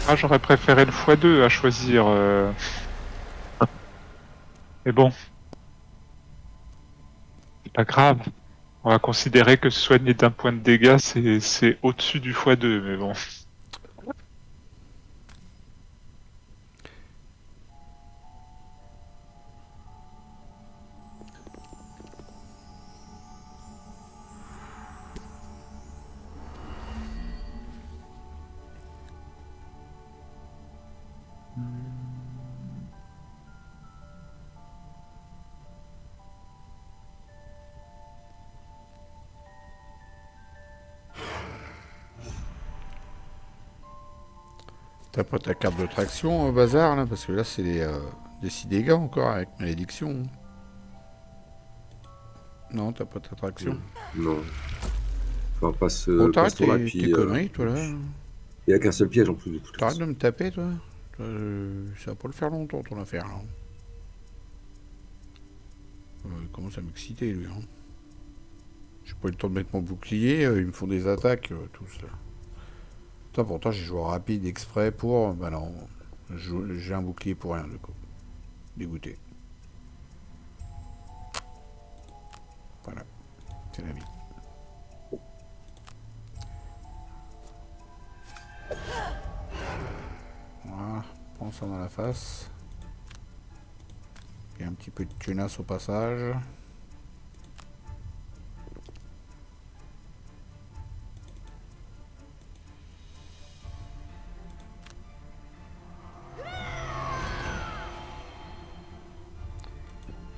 Ah, j'aurais préféré le x2 à choisir. Mais bon, c'est pas grave. On va considérer que soigner d'un point de dégâts, c'est au-dessus du x2, mais bon. T'as pas ta carte de traction au bazar, là? Parce que là, c'est des 6 dégâts encore, avec malédiction. Non, t'as pas ta traction. Non. Enfin, pas Bon, ce t'arrêtes tour-là, tes puis. conneries, toi, là. Il y a qu'un seul piège en plus de toute T'arrêtes façon. de me taper, toi. Ça va pas le faire longtemps, ton affaire, là. Il commence à m'exciter, lui, hein. J'ai pas eu le temps de mettre mon bouclier, ils me font des attaques, tous, là. Putain, pourtant, j'ai joué rapide exprès pour... Bah non, j'ai un bouclier pour rien, du coup. Dégoûté. Voilà, c'est la vie. Voilà, prends ça dans la face. Et un petit peu de tunasse au passage.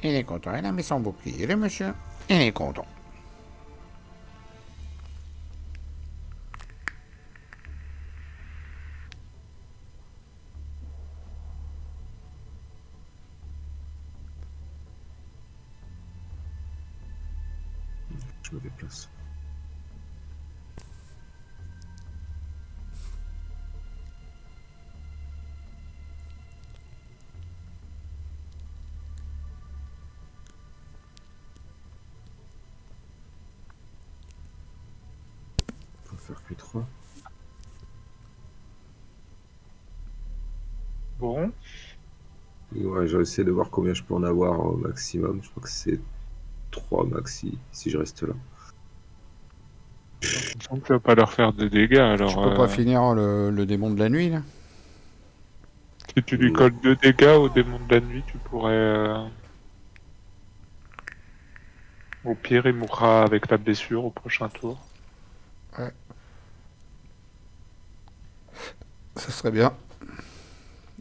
Il est content, il a mis son bouclier, le monsieur. Il est content. Je me déplace. Plus 3. Bon, Ouais, j'ai essayé de voir combien je peux en avoir au maximum. Je crois que c'est 3 maxi, si je reste là. il me semble que tu vas pas leur faire de dégâts, Tu alors peux pas finir le démon de la nuit, là? si tu lui colles 2 dégâts au démon de la nuit, tu pourrais... Au pire, il mourra avec la blessure au prochain tour. Ça serait bien.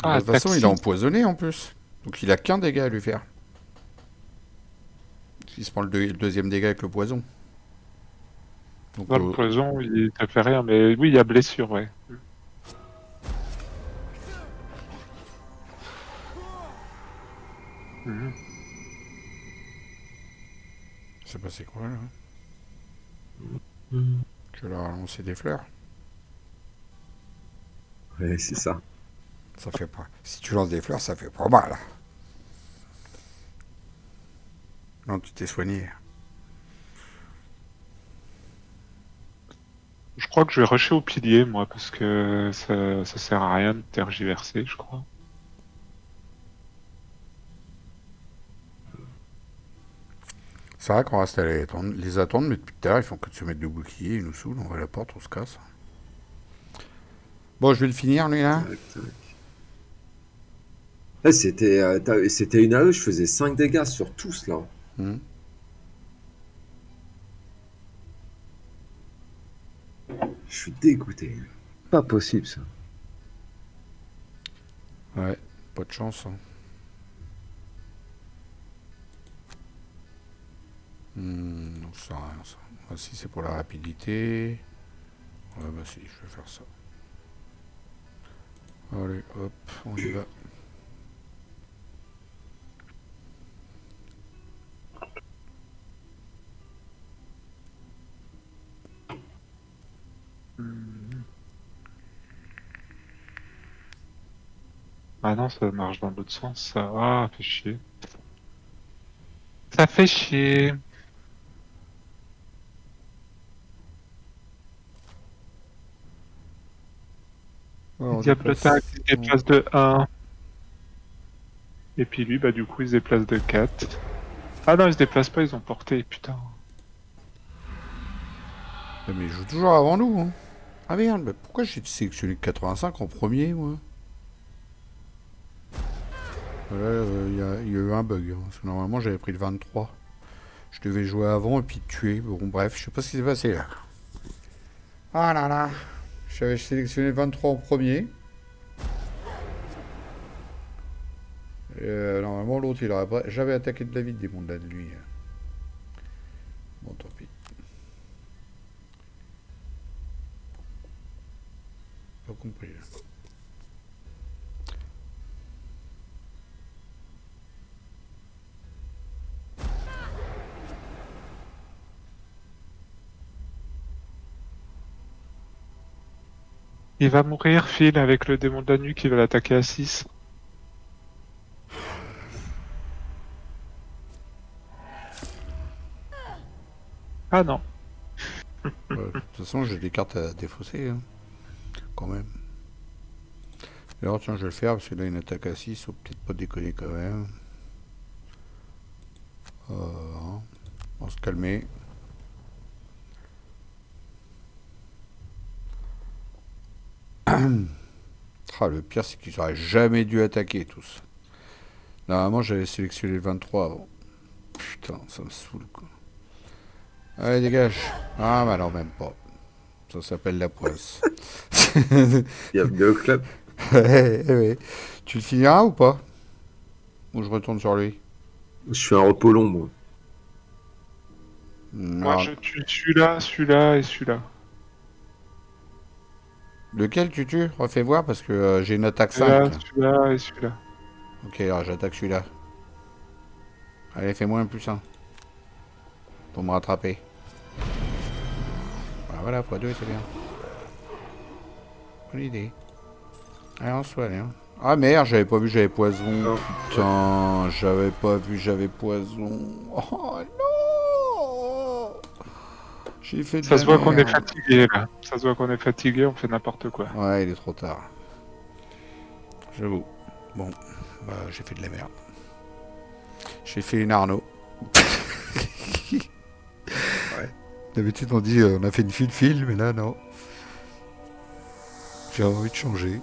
Ah, De toute façon, il est taxi. empoisonné en plus. Donc il a qu'un dégât à lui faire. Il se prend le deuxième dégât avec le poison. Donc, Dans le poison, il te fait rien, mais oui, il y a blessure, ouais. Mhm. c'est passé quoi là? Hmm. Je vais leur lancer des fleurs. Ouais, c'est ça. Ça fait pas. Si tu lances des fleurs, ça fait pas mal. Non, tu t'es soigné. Je crois que je vais rusher au pilier, moi, parce que ça sert à rien de tergiverser, je crois. C'est vrai qu'on reste à les attendre, mais depuis tout à l'heure, ils font que de se mettre de bouclier, ils nous saoulent, on va à la porte, on se casse. Bon, je vais le finir, lui, là. Tac, tac. Eh, c'était une AE, je faisais 5 dégâts sur tous là. Hmm. Je suis dégoûté. Pas possible ça. Ouais, pas de chance. Hein. Non, ça sert à rien, ça. Ah, si c'est pour la rapidité. Ouais, bah si, je vais faire ça. Allez, hop, on y va. Ah non, ça marche dans l'autre sens, ça. Ah, fait chier. Ça fait chier. Ouais, on Diable déplace. Tac, il se déplace de 1. Et puis lui, bah du coup, il se déplace de 4. Ah non, ils se déplacent pas, ils ont porté, putain. Mais il joue toujours avant nous. Hein. Ah merde, mais pourquoi j'ai sélectionné 85 en premier, moi? Là, il y a eu un bug. Hein, parce que normalement, j'avais pris le 23. Je devais jouer avant et puis tuer. Bon, bref, je sais pas ce qui s'est passé là. Ah là là. J'avais sélectionné le 23 en premier. Et, normalement, l'autre, il aurait pas. J'avais attaqué de la vie des mondes là de lui. Bon, tant pis. Pas compris. Là. Il va mourir, Phil, avec le démon de la nuit qui va l'attaquer à 6. Ah non. De toute façon, j'ai des cartes à défausser. Hein, quand même. Alors, tiens, je vais le faire parce que là, une attaque à 6, faut peut-être pas déconner quand même. Hein, on va se calmer. Ah, le pire, c'est qu'ils auraient jamais dû attaquer tous. Normalement, j'avais sélectionné le 23 avant. Putain, ça me saoule, quoi. Allez, dégage. Ah, bah non, même pas. Ça s'appelle la poisse. Bienvenue au club. Ouais. Tu le finiras ou pas? Ou je retourne sur lui? Je fais un repos long, moi. Moi, Non. je tue celui-là, celui-là et celui-là. Lequel tu tues? Refais voir parce que j'ai une attaque 5. Celui-là, Là. celui-là et celui-là. Ok, alors j'attaque celui-là. Allez, fais-moi un plus 1. Pour me rattraper. Ah, voilà, x2, c'est bien. Bonne idée. Allez, on se soigne. Hein. Ah merde, j'avais pas vu, j'avais poison. Non. Putain, j'avais pas vu, j'avais poison. Oh non! J'ai fait de Ça la se voit qu'on est merde. fatigué là. Ça se voit qu'on est fatigué, on fait n'importe quoi. Ouais, il est trop tard. J'avoue. Bon, bah, j'ai fait de la merde. J'ai fait une Arnaud. Ouais. D'habitude, on dit on a fait une file, mais là, non. J'ai envie de changer.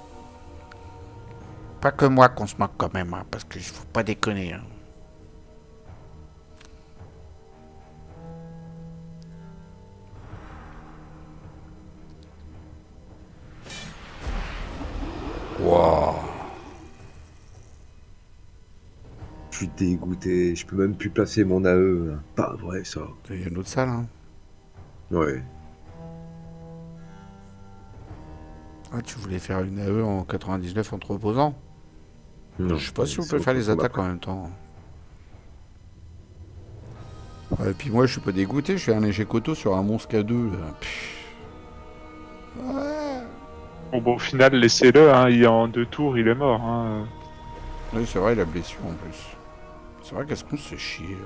Pas que moi qu'on se moque quand même, hein, parce qu'il faut pas déconner. Hein. Waouh. Je suis dégoûté, je peux même plus placer mon AE. Là. Pas vrai ça. Il y a une autre salle, hein. Ouais. Ah, tu voulais faire une AE en 99 en te reposant? Non, Je sais pas si on c'est peut autre faire chose les qu'on va attaques en même temps. Ouais, et puis moi, je suis pas dégoûté, je fais un léger coteau sur un monstre K2. Là. Bon, au final, laissez-le, hein, en 2 tours, il est mort. Hein. Oui, c'est vrai, il a blessure en plus. C'est vrai qu'est-ce qu'on se fait chier.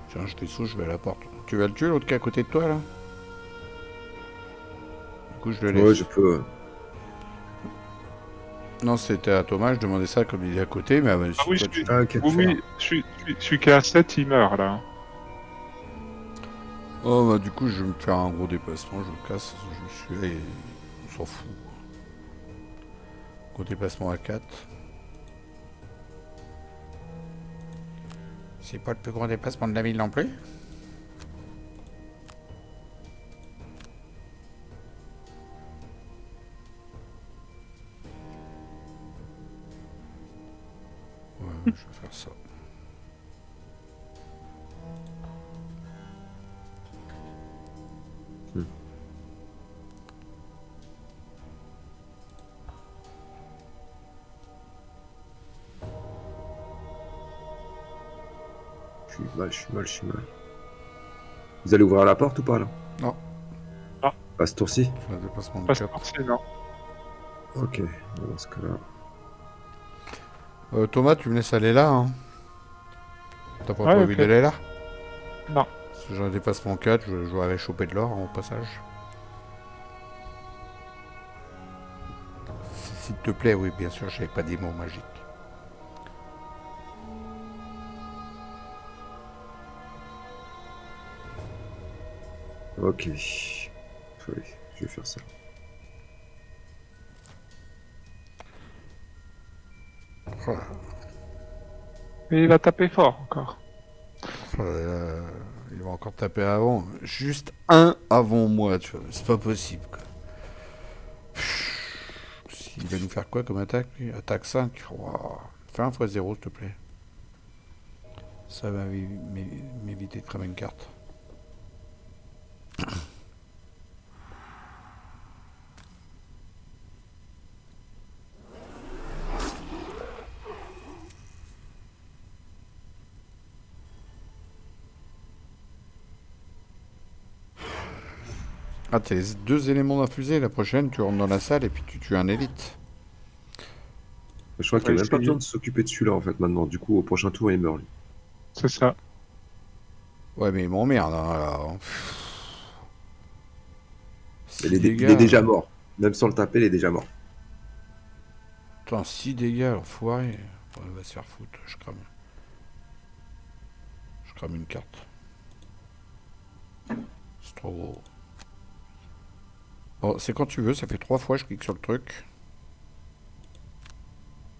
Tiens, je descends, je vais à la porte. Tu vas le tuer, l'autre qui est à côté de toi, là? Du coup, je le laisse. Ouais, je peux. Non, c'était à Thomas, je demandais ça comme il est à côté, mais Ah oui, toi, tu... Ah, ok. oui, celui qui est à 7, il meurt là. Oh, bah du coup, je vais me faire un gros déplacement, je me casse, je suis là et on s'en fout. Gros déplacement à 4. C'est pas le plus grand déplacement de la ville non plus. Ouais, je vais faire ça. Je suis mal. Vous allez ouvrir la porte ou pas là? Non. Ah. À ce tour-ci? Je fais un déplacement de Pas 4. sorcier, non. Ok, dans ce cas-là. Thomas, tu me laisses aller là, hein? T'as pas Ouais, prévu ok. d'aller là? Non. Parce que j'ai un déplacement 4, je vais aller choper de l'or en passage. S'il te plaît, oui, bien sûr, j'avais pas des mots magiques. Ok. Oui, je vais faire ça. Voilà. Et il va taper fort encore. Il va encore taper avant. Juste un avant moi, tu vois. C'est pas possible, quoi. Il va nous faire quoi comme attaque, lui? Attaque 5. Wow. Fais 1 x 0, s'il te plaît. Ça va m'éviter de cramer une carte. Ah, t'as les 2 éléments d'infusé. La prochaine, tu rentres dans la salle et puis tu tues un élite. Je crois On qu'il n'y va a même pas essayer. besoin de s'occuper de celui-là en fait maintenant. Du coup, au prochain tour, il meurt lui. C'est ça. Ouais, mais il m'emmerde, hein, là. Il 6 est, dégâts. il est déjà mort. Même sans le taper, il est déjà mort. Putain, 6 dégâts, l'enfoiré. Ouais, il va se faire foutre, je crame. Je crame une carte. C'est trop gros. Bon, c'est quand tu veux, ça fait 3 fois, je clique sur le truc.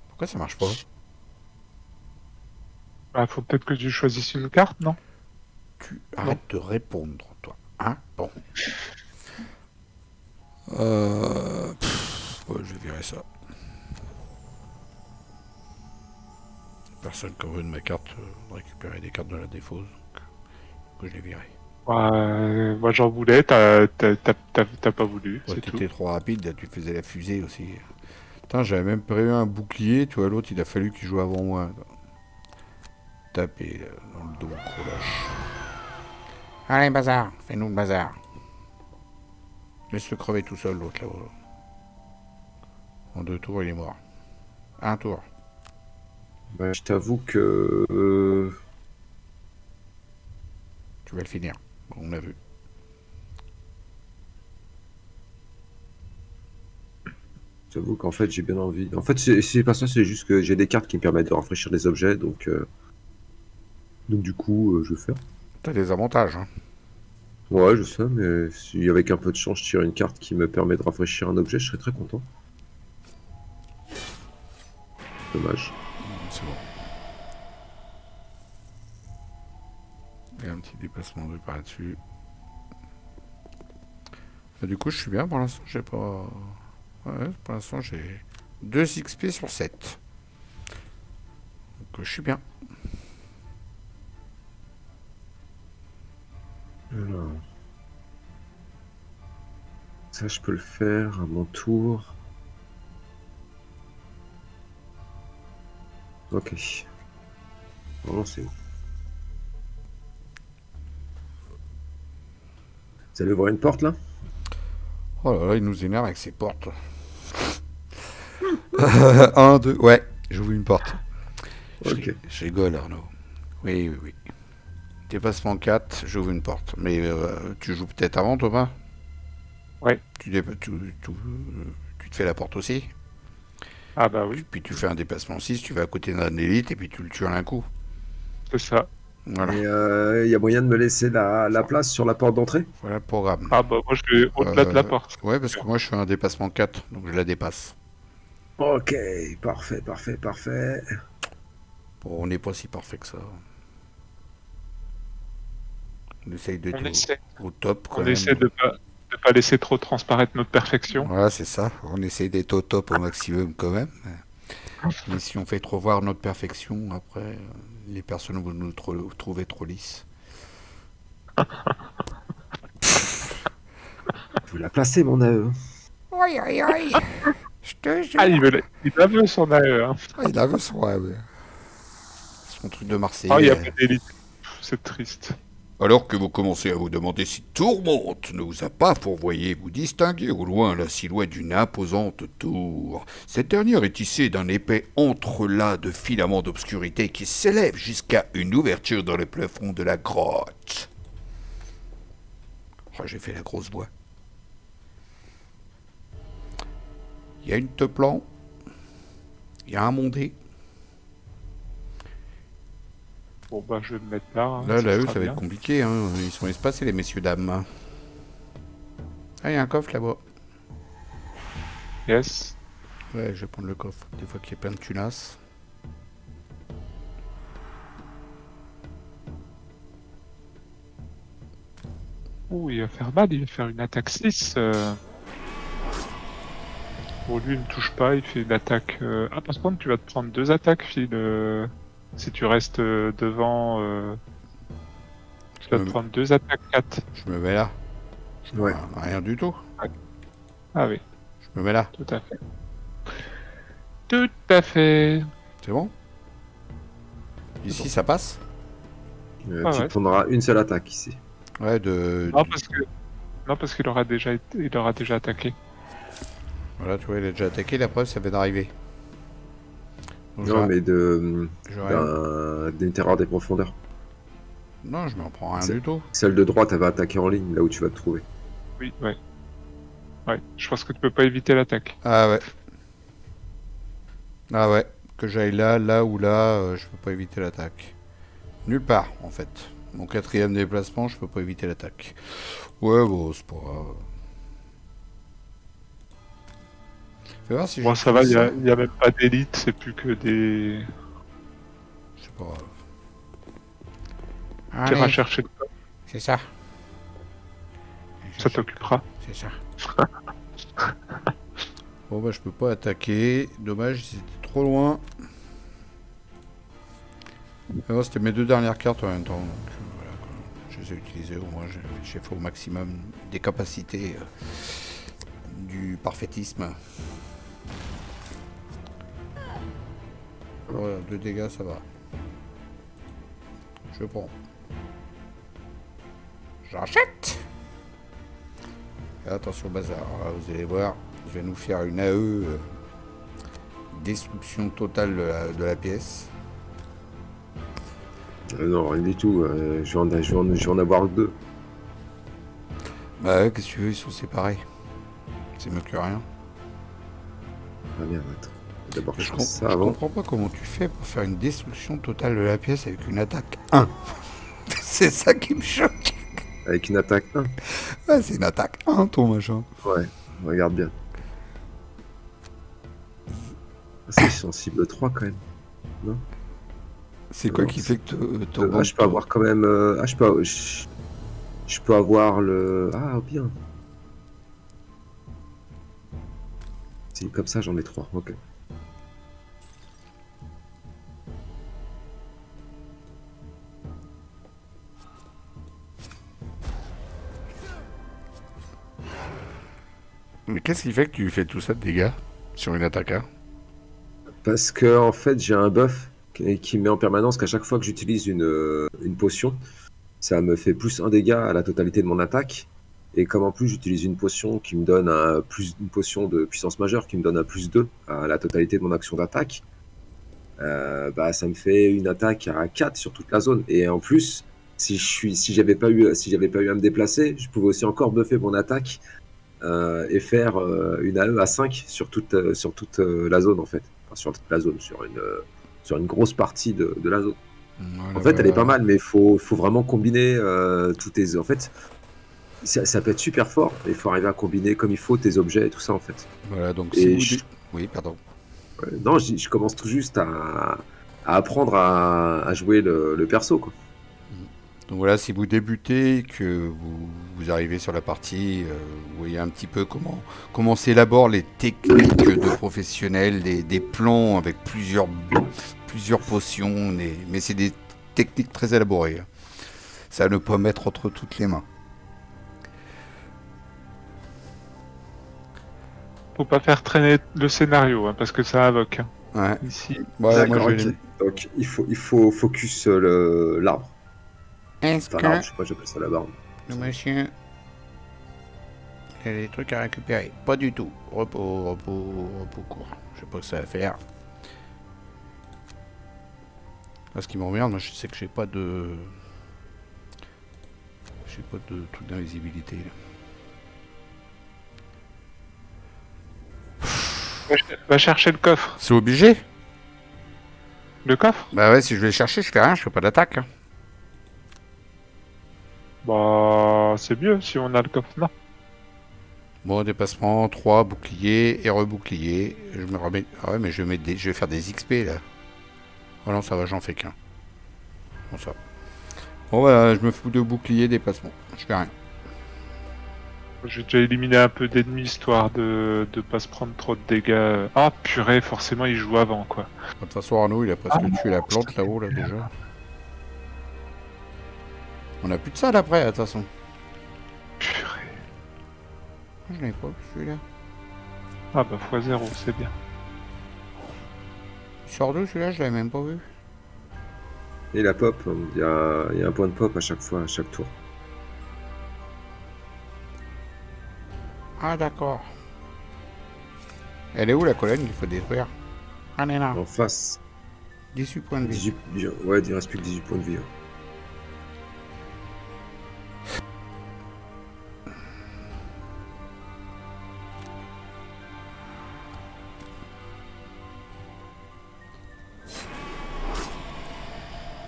Pourquoi ça marche pas? Bah, faut peut-être que tu choisisses une carte, non? Tu arrêtes de répondre, toi. Hein? Bon. Ouais, je vais virer ça. Personne qui veut de ma carte récupérer des cartes de la défausse. Donc, je l'ai viré. Moi j'en voulais, t'as pas voulu, Ouais, c'est tout. t'étais trop rapide, là, tu faisais la fusée aussi. Putain, j'avais même prévu un bouclier, tu vois, l'autre, il a fallu qu'il joue avant moi. Taper dans le dos, gros lâche. Allez, bazar, fais-nous le bazar. Laisse-le crever tout seul, l'autre, là-haut. En 2 tours, il est mort. 1 tour. Bah, je t'avoue que. Tu vas le finir. Bon, on l'a vu. J'avoue qu'en fait, j'ai bien envie. En fait, c'est pas ça, c'est juste que j'ai des cartes qui me permettent de rafraîchir des objets, donc du coup, je vais faire. T'as des avantages, hein. Ouais, je sais, mais si avec un peu de chance, je tire une carte qui me permet de rafraîchir un objet, je serais très content. Dommage. C'est bon. Et un petit déplacement de par là-dessus. Bah, du coup, je suis bien pour l'instant. J'ai pas. Ouais, pour l'instant, j'ai 2 XP sur 7. Donc, je suis bien. Alors. Ça, je peux le faire à mon tour. Ok. Vraiment, c'est. Vous allez voir une porte là? Oh là là, il nous énerve avec ses portes. 1, 2. Ouais, j'ouvre une porte. Ok. Je rigole, Arnaud. Oui, oui, oui. Dépassement 4, j'ouvre une porte. Mais tu joues peut-être avant, Thomas? Ouais. Tu te fais la porte aussi? Ah bah oui, Puis tu fais un déplacement 6, tu vas à côté d'un élite et puis tu le tues en un coup. c'est ça. Voilà, Et il y a moyen de me laisser la place sur la porte d'entrée? voilà le programme. Ah bah moi je vais au-delà de la porte. Ouais, parce que moi je fais un dépassement 4, donc je la dépasse. Ok, parfait, parfait, parfait. Bon, on n'est pas si parfait que ça. On essaye d'être On essaie, au top quand on même. essaie de pas laisser trop transparaître notre perfection. Voilà, c'est ça. On essaye d'être au top au maximum quand même. Mais si on fait trop voir notre perfection, après, les personnes vont nous trouver trop lisses. Je vais la placer, mon AE. Oi, oi, oi. Je te jure. Ah, il la veut son AE, hein. Ah, il avait son, ouais, ouais. Son truc de Marseille. Oh, il y a pas d'élite. C'est triste. Alors que vous commencez à vous demander si Tourmente ne vous a pas fourvoyé, vous distinguez au loin la silhouette d'une imposante tour. Cette dernière est tissée d'un épais entrelac de filaments d'obscurité qui s'élève jusqu'à une ouverture dans le plafond de la grotte. Oh, j'ai fait la grosse voix. Il y a une Teuplan. Il y a un Mondé. Bon bah je vais me mettre là. Hein, Là, eux, sera ça va bien. être compliqué, hein. Ils sont espacés, les messieurs, dames. Ah, il y a un coffre là-bas. Yes. Ouais, je vais prendre le coffre. Des fois qu'il y a plein de tunas. Ouh, il va faire mal, il va faire une attaque 6. Bon, lui, il ne touche pas, il fait une attaque... Ah, par contre, tu vas te prendre 2 attaques, Phil. Si tu restes devant... Tu vas te me- prendre 2 attaques 4. Je me mets là. Ouais. Rien du tout. Ah oui, Je me mets là. tout à fait. Tout à fait. C'est bon? Ici, ça passe? Ah Tu ouais. prendras une seule attaque ici. Ouais, Non, parce qu'il aura déjà attaqué. Voilà, tu vois, il a déjà attaqué, la preuve, ça vient d'arriver. Donc, Non, mais d'une terreur des profondeurs. Non, je m'en prends rien C'est- du tout. Celle de droite, elle va attaquer en ligne, là où tu vas te trouver. Oui, ouais. Ouais, je pense que tu peux pas éviter l'attaque. Ah ouais. Ah ouais. Que j'aille là, là ou là, je peux pas éviter l'attaque. Nulle part, en fait. Mon 4e déplacement, je peux pas éviter l'attaque. Ouais, bon, c'est pas grave. Fais voir si Bon, je ça va, fais il y a même pas d'élite, c'est plus que des... C'est pas grave. qui ira Allez, chercher de toi. c'est ça. Ça t'occupera. C'est ça. Bon bah je peux pas attaquer. Dommage, c'était trop loin. Alors, c'était mes 2 dernières cartes en même temps. Donc, voilà, quoi. Je les ai utilisées au moins. J'ai fait au maximum des capacités du parfaitisme. Voilà, 2 dégâts, ça va. Je prends. J'achète. Et attention au bazar. Alors, vous allez voir, je vais nous faire une AE destruction totale de la pièce. Non, rien du tout. Je vais en avoir 2. Bah ouais, qu'est-ce que tu veux, ils sont séparés. C'est mieux que rien. Ah merde, attends. D'abord, Je, je com- fasse ça je avant. comprends pas comment tu fais pour faire une destruction totale de la pièce avec une attaque 1. C'est ça qui me choque. Avec une attaque 1. Ouais, c'est une attaque 1 ton machin. Ouais, regarde bien. Ah, c'est sensible 3 quand même. C'est quoi Non, qui fait que Ah, t'augmentes je peux avoir quand même. Je peux avoir le. Ah, bien. Si, comme ça, j'en ai 3. Ok. Mais qu'est-ce qui fait que tu fais tout ça de dégâts sur une attaque 1? Parce que, en fait, j'ai un buff qui met en permanence qu'à chaque fois que j'utilise une potion, ça me fait plus un dégât à la totalité de mon attaque. Et comme en plus j'utilise une potion qui me donne une potion de puissance majeure qui me donne un plus 2 à la totalité de mon action d'attaque, bah, ça me fait une attaque à 4 sur toute la zone. Et en plus, si j'avais pas eu à me déplacer, je pouvais aussi encore buffer mon attaque et faire une AE à 5 sur toute la zone en fait. Enfin, sur toute la zone, sur une grosse partie de la zone. En fait, elle est pas mal, mais faut vraiment combiner tous tes. En fait, ça peut être super fort, mais il faut arriver à combiner comme il faut tes objets et tout ça en fait. Voilà, donc Et si vous... Oui, pardon. non, je commence tout juste à apprendre à jouer le perso quoi. Donc voilà, si vous débutez, que vous arrivez sur la partie, vous voyez un petit peu comment s'élaborent les techniques de professionnels, des plans avec plusieurs potions, mais c'est des techniques très élaborées. Ça ne peut mettre entre toutes les mains. Faut pas faire traîner le scénario, hein, parce que ça invoque. Hein. Ouais. Ici. Ouais, moi, D'accord, je vais... ok. Donc il faut focus l'arbre. Est-ce Enfin, l'arbre, je sais pas, j'appelle ça la barbe. le monsieur... Il y a des trucs à récupérer? Pas du tout. Repos court. Je sais pas ce que ça va faire. Là, ce qui m'emmerde, moi, je sais que j'ai pas de truc d'invisibilité. Va chercher le coffre. C'est obligé? Le coffre? Bah ouais, si je vais le chercher, je fais rien, je fais pas d'attaque. Hein. Bah, c'est mieux si on a le coffre. Non. Bon, dépassement, 3, bouclier et rebouclier. Je me remets... Ah ouais, mais je vais faire des XP, là. Oh non, ça va, j'en fais qu'un. Bon, ça. Bon, bah, je me fous de bouclier, déplacement. Je fais rien. J'ai déjà éliminé un peu d'ennemis histoire de pas se prendre trop de dégâts. Ah purée, forcément il joue avant quoi. De toute façon, Arnaud, il a presque tué la plante là-haut, là, déjà. On a plus de ça, d'après, de toute façon. Purée. Je l'avais pas vu, celui-là. Ah bah x0, c'est bien. Il sort d'où, celui-là? Je l'avais même pas vu. Et la pop, il y a un point de pop à chaque fois, à chaque tour. Ah, d'accord. Elle est où, la colonne qu'il faut détruire? Ah, elle est là. En face, 18 points de vie. 18, ouais, il reste plus que 18 points de vie. Hein.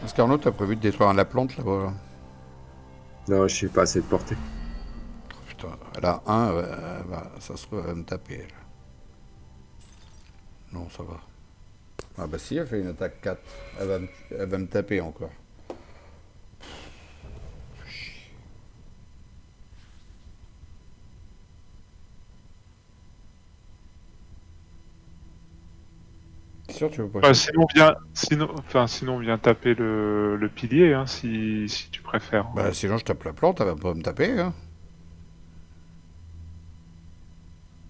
Parce qu'Arnaud, t'as prévu de détruire la plante, là-bas, là. Non, je suis pas assez de portée. Putain, elle a 1, ça se trouve, elle va me taper, elle. Non, ça va. Ah bah si, elle fait une attaque 4. Elle va me taper encore. C'est sûr, tu veux pas... Bah, sinon viens taper le pilier hein, si tu préfères. Bah sinon, je tape la plante, elle va pas me taper, hein.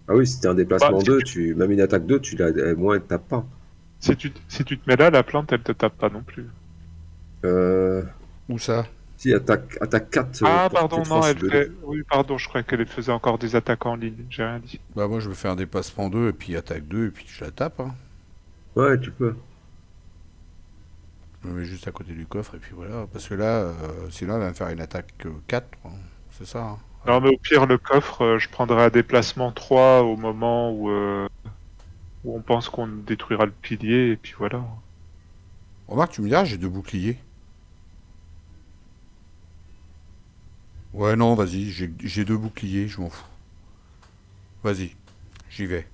Ah oui, si t'es un déplacement Bah, 2, même une attaque 2, moi, elle te tape pas. Si tu te mets là, la plante elle te tape pas non plus. Où ça? Si, attaque 4. Ah portée pardon, 3, non, c'est elle le fait. Oui, pardon, je croyais qu'elle faisait encore des attaques en ligne, j'ai rien dit. Bah moi, je vais faire un déplacement 2, et puis attaque 2, et puis je la tape, hein. Ouais, tu peux. Je me mets juste à côté du coffre, et puis voilà. Parce que là, sinon, elle va me faire une attaque 4, hein. C'est ça, hein. Non mais au pire le coffre, je prendrai un déplacement 3 au moment Ou on pense qu'on détruira le pilier et puis voilà. Remarque, tu me diras, j'ai 2 boucliers. Ouais, non, vas-y, j'ai 2 boucliers, je m'en fous. Vas-y, j'y vais.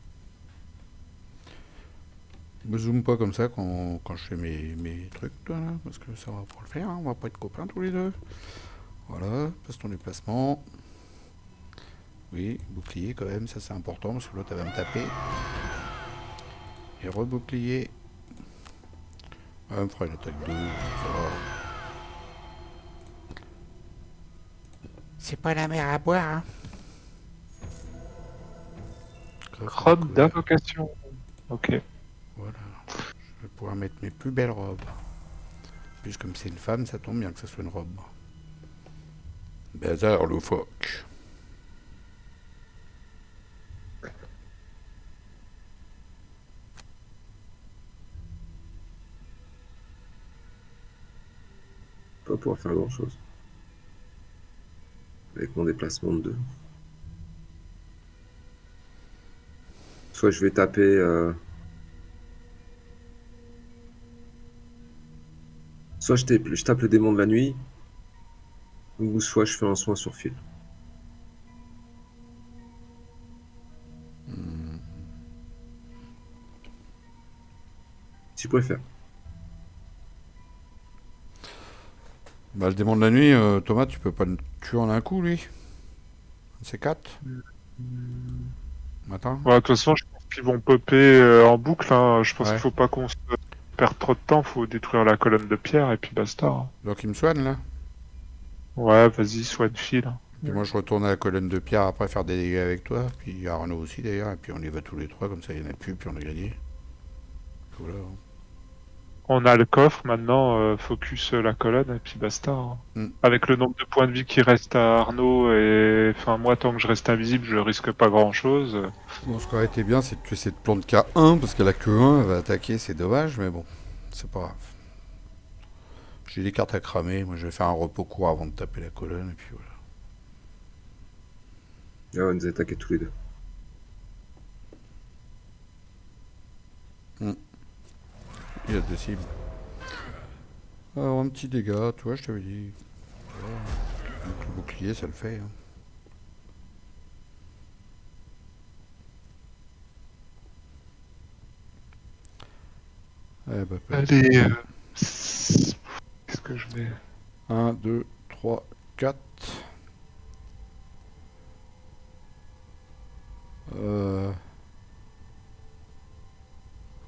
Me zoome pas comme ça quand je fais mes trucs, toi, là, parce que ça va pas le faire, hein, on va pas être copains tous les deux. Voilà, passe ton déplacement. Oui, bouclier quand même, ça c'est important, parce que l'autre elle va me taper. Et rebouclier. Ah, elle me fera une attaque 2, ça va. C'est pas la mer à boire, hein. Coffre Robe découvert. d'invocation. Ok. Voilà. Je vais pouvoir mettre mes plus belles robes. Puis comme c'est une femme, ça tombe bien que ça soit une robe. Bazar loufoque. Pas pouvoir faire grand chose. Avec mon déplacement de 2. Soit je vais taper. Soit je tape le démon de la nuit, ou soit je fais un soin sur fil. Si je préfère. Bah, le démon de la nuit, Thomas, tu peux pas le tuer en un coup, lui. C'est 4. Attends. Ouais, de toute façon, je pense qu'ils vont popper en boucle. Hein. Je pense qu'il Ouais. faut pas qu'on se perde trop de temps. Faut détruire la colonne de pierre et puis basta. Hein. Donc il me soigne, là. Ouais, vas-y, soigne fil. Puis moi, je retourne à la colonne de pierre après faire des dégâts avec toi. Puis Arnaud aussi, d'ailleurs. Et puis on y va tous les trois, comme ça, il n'y en a plus. Puis on a gagné. Voilà. On a le coffre maintenant, focus la colonne et puis basta. Hein. Mm. Avec le nombre de points de vie qui reste à Arnaud et enfin moi tant que je reste invisible, je risque pas grand chose. Bon, ce qui aurait été bien, c'est de tuer cette plante K1, parce qu'elle a que 1, elle va attaquer, c'est dommage, mais bon, c'est pas grave. J'ai les cartes à cramer, moi je vais faire un repos court avant de taper la colonne, et puis voilà. Ah, on nous a attaqué tous les deux. Il y a 2 cibles. Alors, un petit dégât, tu vois, je t'avais dit. Voilà. Donc, le bouclier, ça le fait. Hein. Eh bah, Allez, qu'est-ce que je mets 1, 2, 3, 4.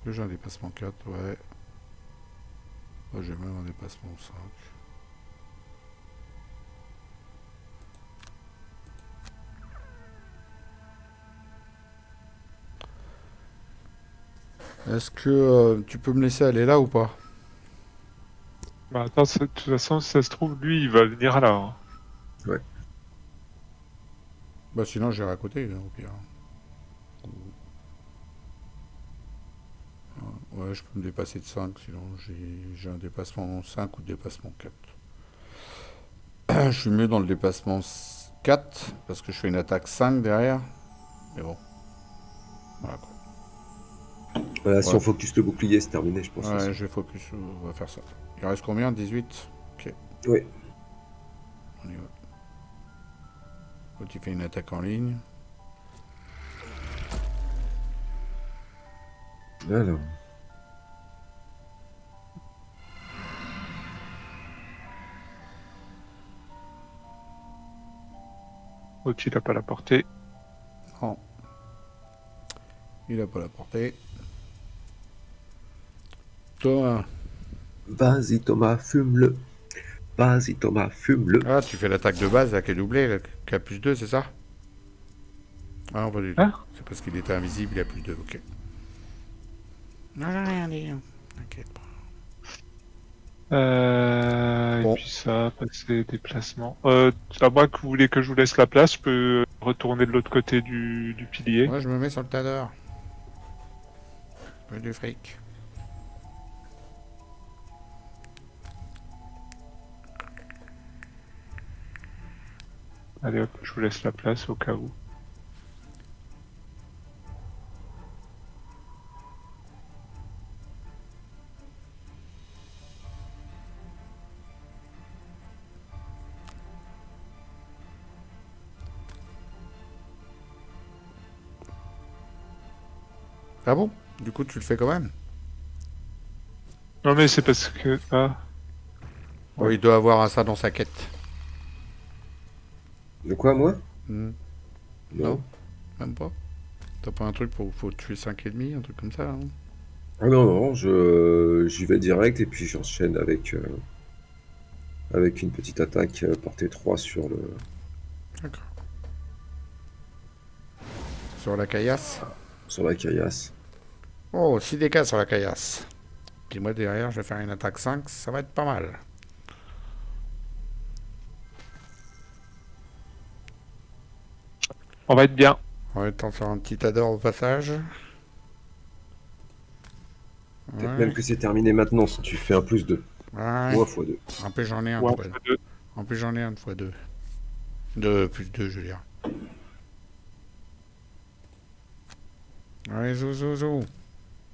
J'ai un dépassement 4, ouais. Oh, j'ai même un dépassement 5. Est-ce que tu peux me laisser aller là ou pas? Bah attends, de toute façon, si ça se trouve, lui, il va venir là. Hein. Bah sinon j'irai à côté, hein, au pire. Ouais, je peux me dépasser de 5, sinon j'ai un dépassement 5 ou dépassement 4. Je suis mieux dans le dépassement 4, parce que je fais une attaque 5 derrière. Mais bon. Voilà quoi. Voilà, si Ouais. on focus le bouclier, c'est terminé, je pense. Ouais, aussi. je vais focus, on va faire ça. Il reste combien? 18. Ok, Oui. on y va. L'autre il fait une attaque en ligne. Alors. L'autre, il a pas la portée. Non. Il a pas la portée. Toi. Vas-y Thomas, fume-le. Vas-y Thomas, fume-le. Ah, tu fais l'attaque de base là qui est doublée, là, qui a plus 2, c'est ça? Ah non, pas du tout. Hein C'est parce qu'il était invisible, il a plus 2, ok. Non, j'ai rien dit. T'inquiète pas. Bon. Et puis ça, passer déplacement. À moins que vous voulez que je vous laisse la place, je peux retourner de l'autre côté du pilier. Moi, je me mets sur le tas d'or. Je veux du fric. Allez hop, je vous laisse la place au cas où. Ah bon? Du coup, tu le fais quand même? Non, mais c'est parce que... Ah, Oh, ouais. il doit avoir ça dans sa quête. De quoi, moi? Hmm. Non. Non? Même pas? T'as pas un truc pour faut tuer 5 ennemis, un truc comme ça, hein? Ah non, non, j'y vais direct et puis j'enchaîne avec une petite attaque portée 3 D'accord. Sur la caillasse? sur la caillasse. Oh, 6 dégâts sur la caillasse. Puis moi, derrière, je vais faire une attaque 5, ça va être pas mal. On va être bien. On va t'en faire un petit adore au passage. Peut-être Ouais, même que c'est terminé maintenant si tu fais un plus 2 ouais. ou un x 2. En plus, j'en ai un Ou de un fois. fois deux. En plus, j'en ai un de fois 2. De plus 2, je veux dire. Allez, zou, zou, zou.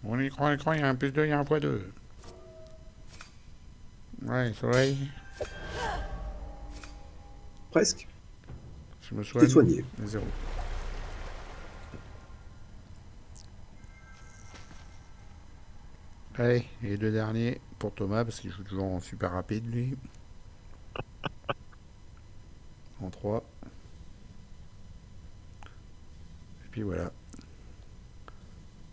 On y croit, il y a un plus 2, il y a un fois 2. Ouais, soleil. Presque. Je me T'es soigne. soigné. 0. Allez, et les deux derniers pour Thomas, parce qu'il joue toujours en super rapide, lui. En 3. Et puis voilà.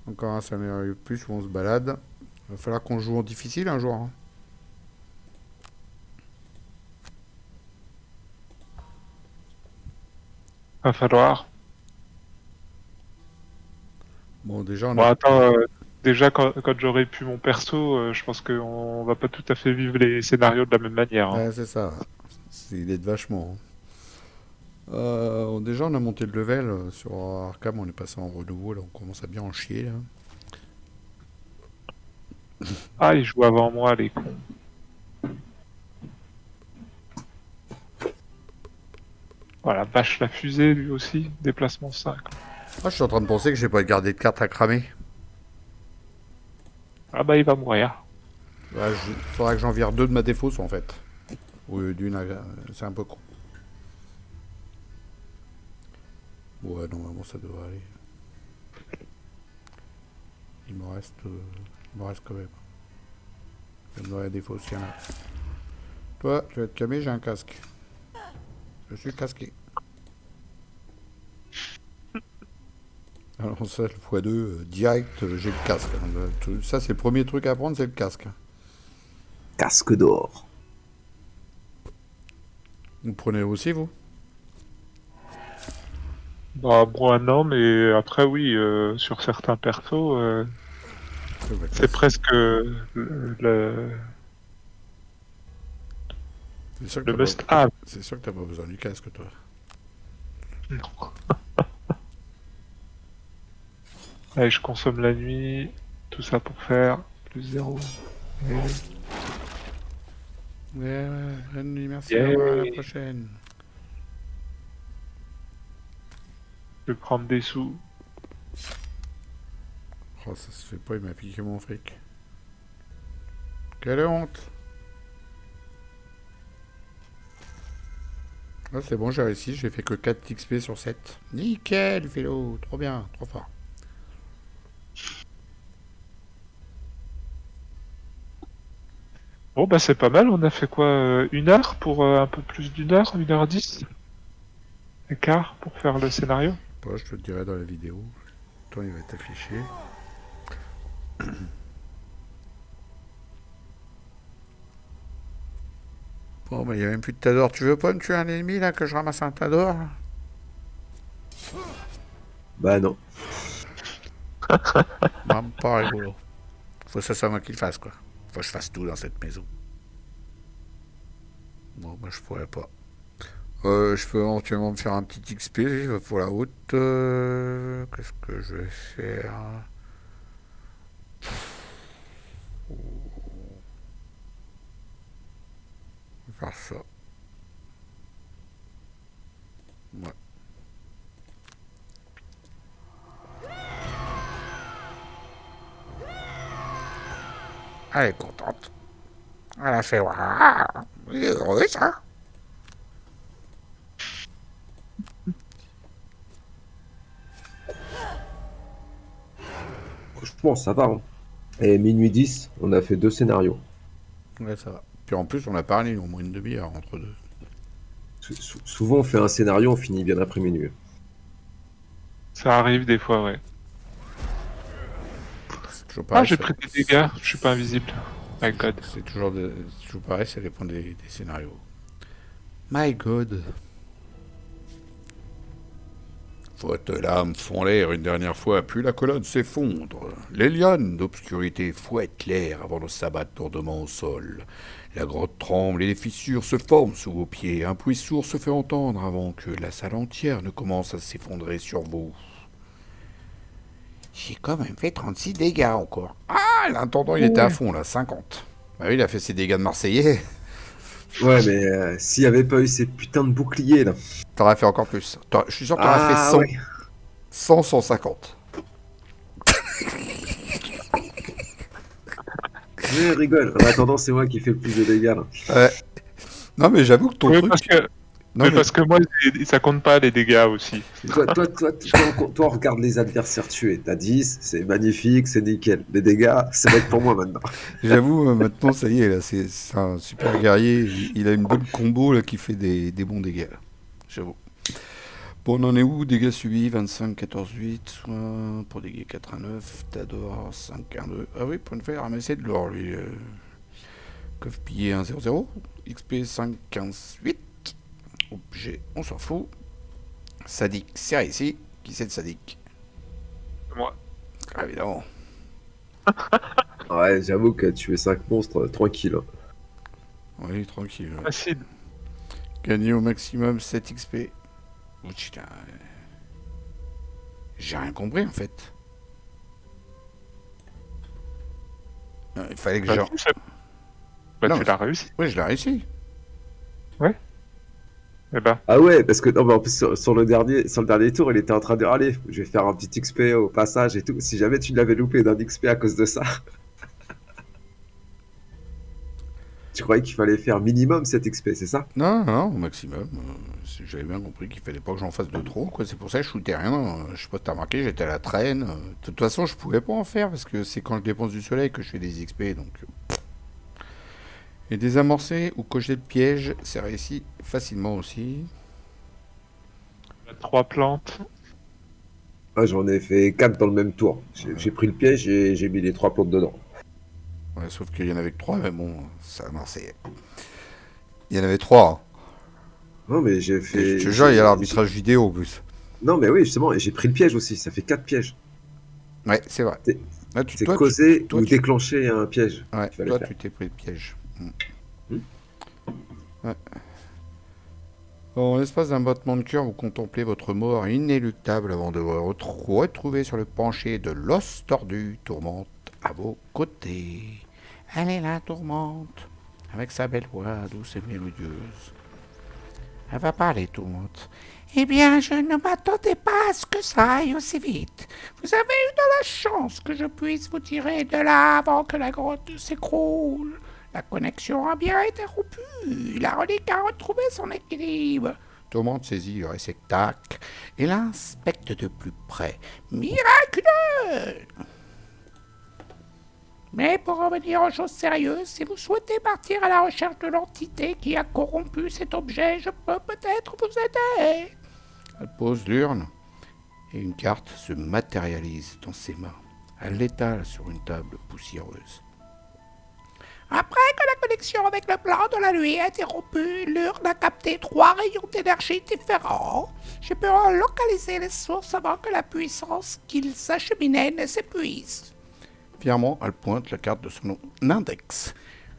Encore un scénario plus où on se balade. Il va falloir qu'on joue en difficile un jour. Hein. Va falloir. Bon, déjà, on Bon, a... attends, déjà, quand j'aurai pu mon perso, je pense qu'on va pas tout à fait vivre les scénarios de la même manière. Hein. Ouais, c'est ça. Il est de vachement. Hein. Déjà, on a monté le level sur Arkham, on est passé en renouveau, là, on commence à bien en chier. Là. Ah, ils jouent avant moi, les cons. Voilà, vache la fusée, lui aussi, déplacement 5. Ah, je suis en train de penser que j'ai pas gardé de carte à cramer. Ah bah, il va mourir. Ouais, faudra que j'en vire 2 de ma défausse en fait. Au lieu d'une, c'est un peu con. Ouais, normalement ça devrait aller. Il me reste quand même. Même dans la défausse, il y en a. Toi, tu vas te calmer, j'ai un casque. Je suis casqué. Alors ça, le x2, direct, j'ai le casque. Hein. Ça, c'est le premier truc à prendre, c'est le casque. Casque d'or. Vous prenez aussi, vous? Bah, moi, non, mais après, oui, sur certains persos, c'est presque C'est sûr que le t'as pas... must-have. C'est sûr que t'as pas besoin du casque, toi. Non. Allez, je consomme la nuit, tout ça pour faire plus 0. Et... Ouais, bonne nuit, merci, Yeah. au revoir, à la prochaine. Je vais prendre des sous. Oh, ça se fait pas, il m'a piqué mon fric. Quelle honte! Ah, c'est bon, j'ai réussi, j'ai fait que 4 XP sur 7. Nickel, vélo, trop bien, trop fort. Bon, bah, c'est pas mal, on a fait quoi 1 heure pour un peu plus d'1 heure, 1h10 écart pour faire le scénario. Bon, je te le dirai dans la vidéo. Le temps, il va être affiché. Bon, mais il n'y a même plus de tas d'or. Tu veux pas me tuer un ennemi, là, que je ramasse un tas d'or? Bah non. Même pas rigolo. Faut que ce soit moi qui le fasse, quoi. Faut que je fasse tout dans cette maison. Bon, moi, je pourrais pas. Je peux éventuellement me faire un petit XP pour la route. Qu'est-ce que je vais faire? Je vais faire ça. Ouais. Elle est contente. Elle a fait waouh. Il est heureux, ça. Bon, ça va. Hein. Et minuit 10, on a fait 2 scénarios. Ouais, ça va. Puis en plus, on a parlé au moins une demi-heure entre deux. Souvent, on fait un scénario, on finit bien après minuit. Ça arrive des fois, ouais. C'est toujours Ah, pareil. j'ai pris des dégâts, je suis pas invisible. My god. C'est toujours pareil, ça dépend des scénarios. My God. Votre lame fond l'air une dernière fois, puis la colonne s'effondre. Les lianes d'obscurité fouettent l'air avant de s'abattre lourdement au sol. La grotte tremble et les fissures se forment sous vos pieds. Un bruit sourd se fait entendre avant que la salle entière ne commence à s'effondrer sur vous. J'ai quand même fait 36 dégâts encore. Ah, l'intendant, il était à fond, là, 50. Bah oui, il a fait ses dégâts de Marseillais. Ouais, mais s'il n'y avait pas eu ces putains de boucliers, là. T'aurais fait encore plus. Je suis sûr que t'aurais fait Ah 100, ouais. 100, 150. Je rigole. En attendant, c'est moi qui fais le plus de dégâts, là. Ouais. Non, mais j'avoue que ton Oui, truc... parce que, Non, mais mais- parce que moi, ça compte pas les dégâts aussi. Toi, regarde les adversaires tués. T'as 10, c'est magnifique, c'est nickel. Les dégâts, ça va être pour moi maintenant. J'avoue, maintenant, ça y est, là, c'est un super guerrier. Il a une bonne combo là, qui fait des bons dégâts. Là. J'avoue. Bon, on en est où? Dégâts subis, 25, 14, 8. Soit pour dégâts 4 à 9. Tador, 5, 1, 2. Ah oui, point de fer, ramasser de l'or, lui. Coffre pillé 1, 0, 0. XP 5, 15, 8. Objet, on s'en fout. Sadique, c'est ici. Qui c'est le sadique? Moi. Ah, évidemment. Ouais, j'avoue que tuer 5 monstres, tranquille. Hein. Oui, tranquille. Acide. Gagner au maximum 7 XP. Oh, putain. J'ai rien compris en fait. Il fallait que Bah, genre. Non, tu l'as réussi. Oui, je l'ai réussi. Eh ben, Ah ouais, parce que non, mais en plus, sur le dernier tour, il était en train de dire allez, je vais faire un petit XP au passage et tout. Si jamais tu l'avais loupé d'un XP à cause de ça, tu croyais qu'il fallait faire minimum 7 XP, c'est ça? Non, non, au maximum. J'avais bien compris qu'il fallait pas que j'en fasse de trop, quoi. C'est pour ça que je shootais rien. Je sais pas si t'as remarqué, j'étais à la traîne. De toute façon, je pouvais pas en faire parce que c'est quand je dépense du soleil que je fais des XP, donc. Et désamorcer ou cocher le piège, c'est réussi facilement aussi. 3 plantes. Ah, j'en ai fait 4 dans le même tour. J'ai pris le piège et j'ai mis les 3 plantes dedans. Ouais, sauf qu'il y en avait que 3, mais bon, ça marchait. Il y en avait 3. Non, mais j'ai Et fait. je te jure, il y a l'arbitrage vidéo en plus. Non, mais oui, justement, et j'ai pris le piège aussi. Ça fait 4 pièges. Ouais, c'est vrai. C'est- Là, C'est causer ou tu- déclencher un piège Ouais, qu'il fallait toi, faire. tu t'es pris le piège. Hmm. Ouais. En l'espace d'un battement de cœur, vous contemplez votre mort inéluctable avant de vous retrouver sur le pencher de l'os tordu, Tourmente à vos côtés. Elle est là, Tourmente, avec sa belle voix douce et mélodieuse. Elle va parler, Tourmente. Eh bien, je ne m'attendais pas à ce que ça aille aussi vite. Vous avez eu de la chance que je puisse vous tirer de là avant que la grotte s'écroule. La connexion a bien été rompue. La relique a retrouvé son équilibre. Tourmente saisit le réceptacle et l'inspecte de plus près. Miraculeux! Mais pour revenir aux choses sérieuses, si vous souhaitez partir à la recherche de l'entité qui a corrompu cet objet, je peux peut-être vous aider. Elle pose l'urne et une carte se matérialise dans ses mains. Elle l'étale sur une table poussiéreuse. Après que la connexion avec le plan de la nuit a été rompue, l'urne a capté 3 rayons d'énergie différents. J'ai pu en localiser les sources avant que la puissance qu'ils acheminaient ne s'épuise. Fièrement, elle pointe la carte de son index.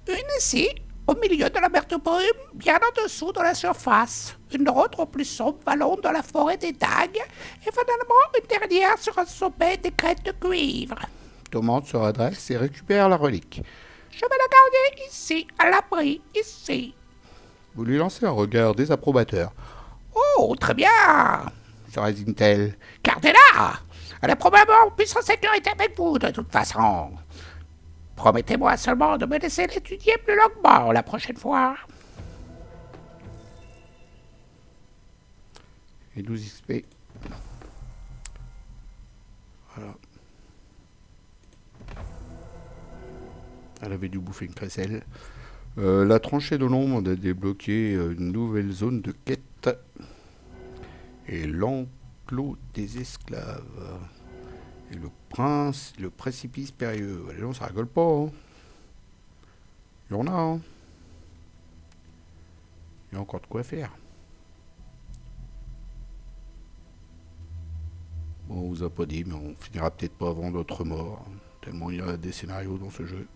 Une ici, au milieu de la mer de brume, bien en dessous de la surface. Une autre au plus sombre vallon de la forêt des dagues. Et finalement, une dernière sur un sommet des crêtes de cuivre. Tourmente se redresse et récupère la relique. Je vais la garder ici, à l'abri, ici. Vous lui lancez un regard désapprobateur. Oh, très bien. Se résigne-t-elle. Gardez-la. Elle est probablement plus en sécurité avec vous, de toute façon. Promettez-moi seulement de me laisser l'étudier plus longuement la prochaine fois. Et 12 XP. Voilà. Elle avait dû bouffer une crécelle. La tranchée de l'ombre a débloqué une nouvelle zone de quête. Et l'enclos des esclaves. Et le précipice périlleux. Allez, non, ça rigole pas. Hein. Il y en a. Hein. Il y a encore de quoi faire. Bon, on vous a pas dit, mais on finira peut-être pas avant d'autres morts. Tellement il y a des scénarios dans ce jeu.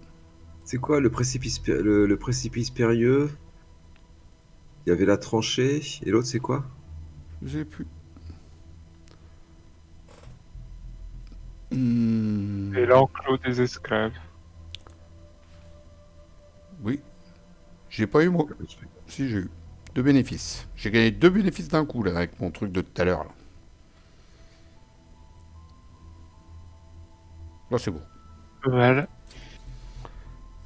C'est quoi le précipice, le précipice périlleux? Il y avait la tranchée, et l'autre c'est quoi? Je sais plus. Et l'enclos des esclaves. Oui. J'ai pas eu moi. Si, j'ai eu. 2 bénéfices. J'ai gagné 2 bénéfices d'un coup, là, avec mon truc de tout à l'heure, là. Là, c'est bon. Voilà.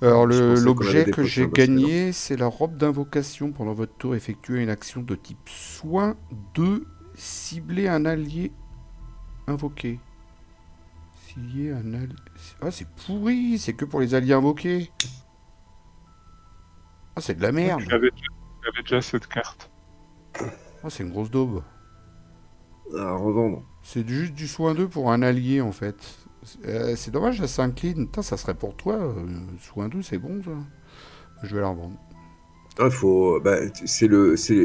Alors, Je pensais qu'on avait l'objet des que j'ai potions, parce que non. gagné, c'est la robe d'invocation. Pendant votre tour, effectuez une action de type soin de cibler un allié invoqué. Cibler un allié... Ah, c'est pourri. C'est que pour les alliés invoqués. Ah, c'est de la merde. Tu avais déjà cette carte. Ah, c'est une grosse daube. À revendre. C'est juste du soin 2 pour un allié, en fait. C'est dommage, elle s'incline. Putain, ça serait pour toi. Soin 2, c'est bon, ça. Je vais la revendre. Ah,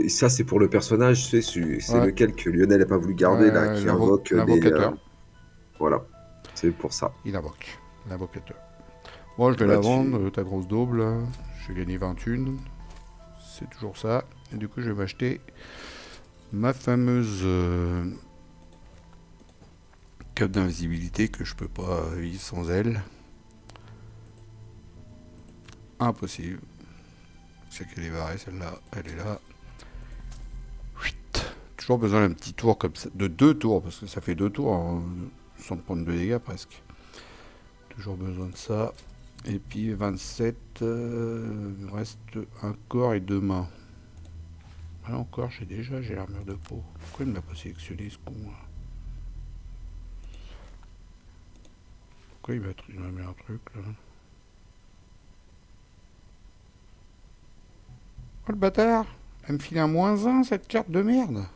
ça c'est pour le personnage, c'est Ouais. lequel que Lionel n'a pas voulu garder là, qui invoque des. L'invocateur. Voilà, c'est pour ça. Il invoque. L'invocateur. Moi, je vais Bah, la vendre, ta grosse daube, là. J'ai gagné 21. C'est toujours ça. Et du coup, je vais m'acheter ma fameuse cape d'invisibilité que je peux pas vivre sans elle. Impossible. C'est qu'elle est barrée, celle-là. Elle est là. Chut. Toujours besoin d'un petit tour comme ça. De 2 tours, parce que ça fait 2 tours, hein, sans prendre de dégâts presque. Toujours besoin de ça. Et puis 27, il me reste un corps et 2 mains. Ah, encore, j'ai l'armure de peau. Pourquoi il ne m'a pas sélectionné ce con là? Pourquoi il m'a mis un truc là? Oh le bâtard! Elle me file un -1 cette carte de merde!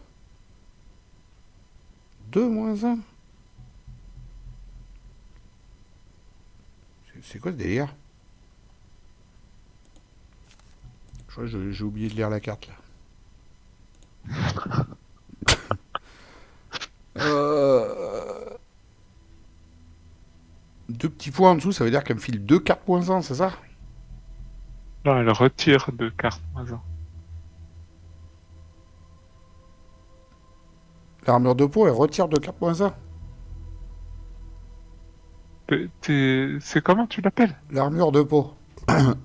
2 -1. C'est quoi ce délire? Je crois que j'ai oublié de lire la carte là. Deux petits points en dessous, ça veut dire qu'elle me file 2 cartes -1, c'est ça? Non, elle retire 2 cartes -1. L'armure de peau, elle retire 2 cartes -1. C'est comment tu l'appelles? L'armure de peau.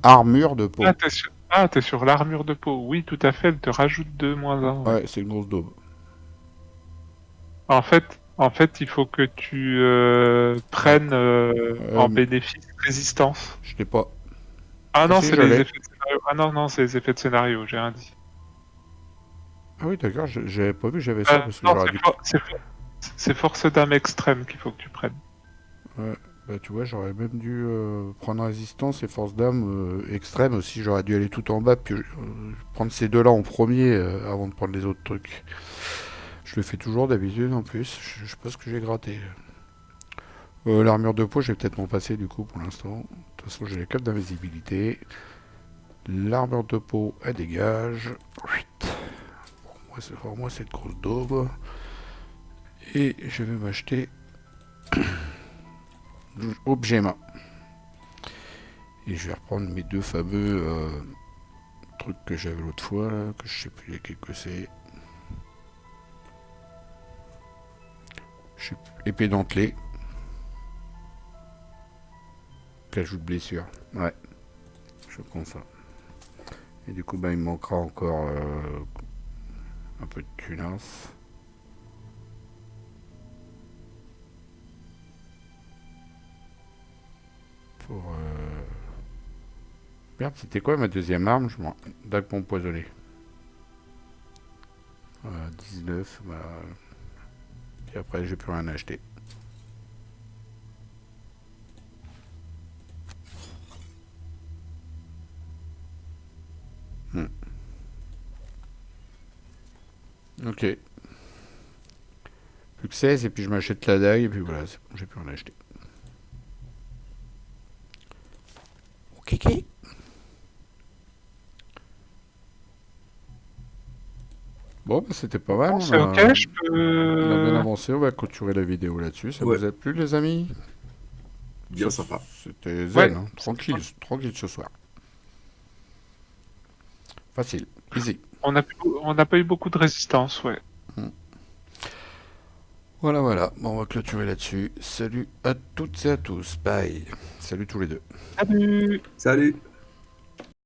Armure de peau. T'es sur l'armure de peau. Oui, tout à fait, elle te rajoute 2 -1. Ouais. Ouais, c'est une grosse daube. En fait, il faut que tu prennes en bénéfice résistance. Je l'ai pas. Ah non, si, c'est je les l'ai. effets de scénario. Ah non, c'est les effets de scénario, j'ai rien dit. Ah oui, d'accord, j'avais pas vu que j'avais ça parce que Non, j'aurais dû. c'est force d'âme extrême qu'il faut que tu prennes. Ouais, bah tu vois, j'aurais même dû prendre résistance et force d'âme extrême aussi. J'aurais dû aller tout en bas puis prendre ces deux-là en premier avant de prendre les autres trucs. Je le fais toujours d'habitude en plus. Je sais pas ce que j'ai gratté. L'armure de peau, je vais peut-être m'en passer du coup pour l'instant. De toute façon, j'ai les capes d'invisibilité. L'armure de peau, elle dégage. Pour moi, c'est une grosse daube. Et je vais m'acheter objet main. Et je vais reprendre mes deux fameux trucs que j'avais l'autre fois, là, que je sais plus lesquels que c'est. Épée dentelée. Qu'ajout de blessure. Ouais. Je prends ça. Et du coup, bah, il me manquera encore un peu de tunas. Pour... Merde, c'était quoi ma deuxième arme? Dague empoisonnée. 19, bah... Et après, j'ai plus rien à acheter. Ok. Plus que 16 et puis je m'achète la dague et puis voilà, c'est bon, j'ai pu en acheter. Ok, ok. Bon, bah, c'était pas mal. Bon, On c'est a, ok, je on a bien peux... avancé. On va clôturer la vidéo là-dessus. Ça Ouais. vous a plu, les amis? Bien Ça, sympa. C'était zen, Ouais, hein. Tranquille, tranquille ce soir. Facile, easy. on n'a pas eu beaucoup de résistance, ouais. Voilà, voilà. Bon, on va clôturer là-dessus. Salut à toutes et à tous. Bye. Salut tous les deux. Salut! Salut!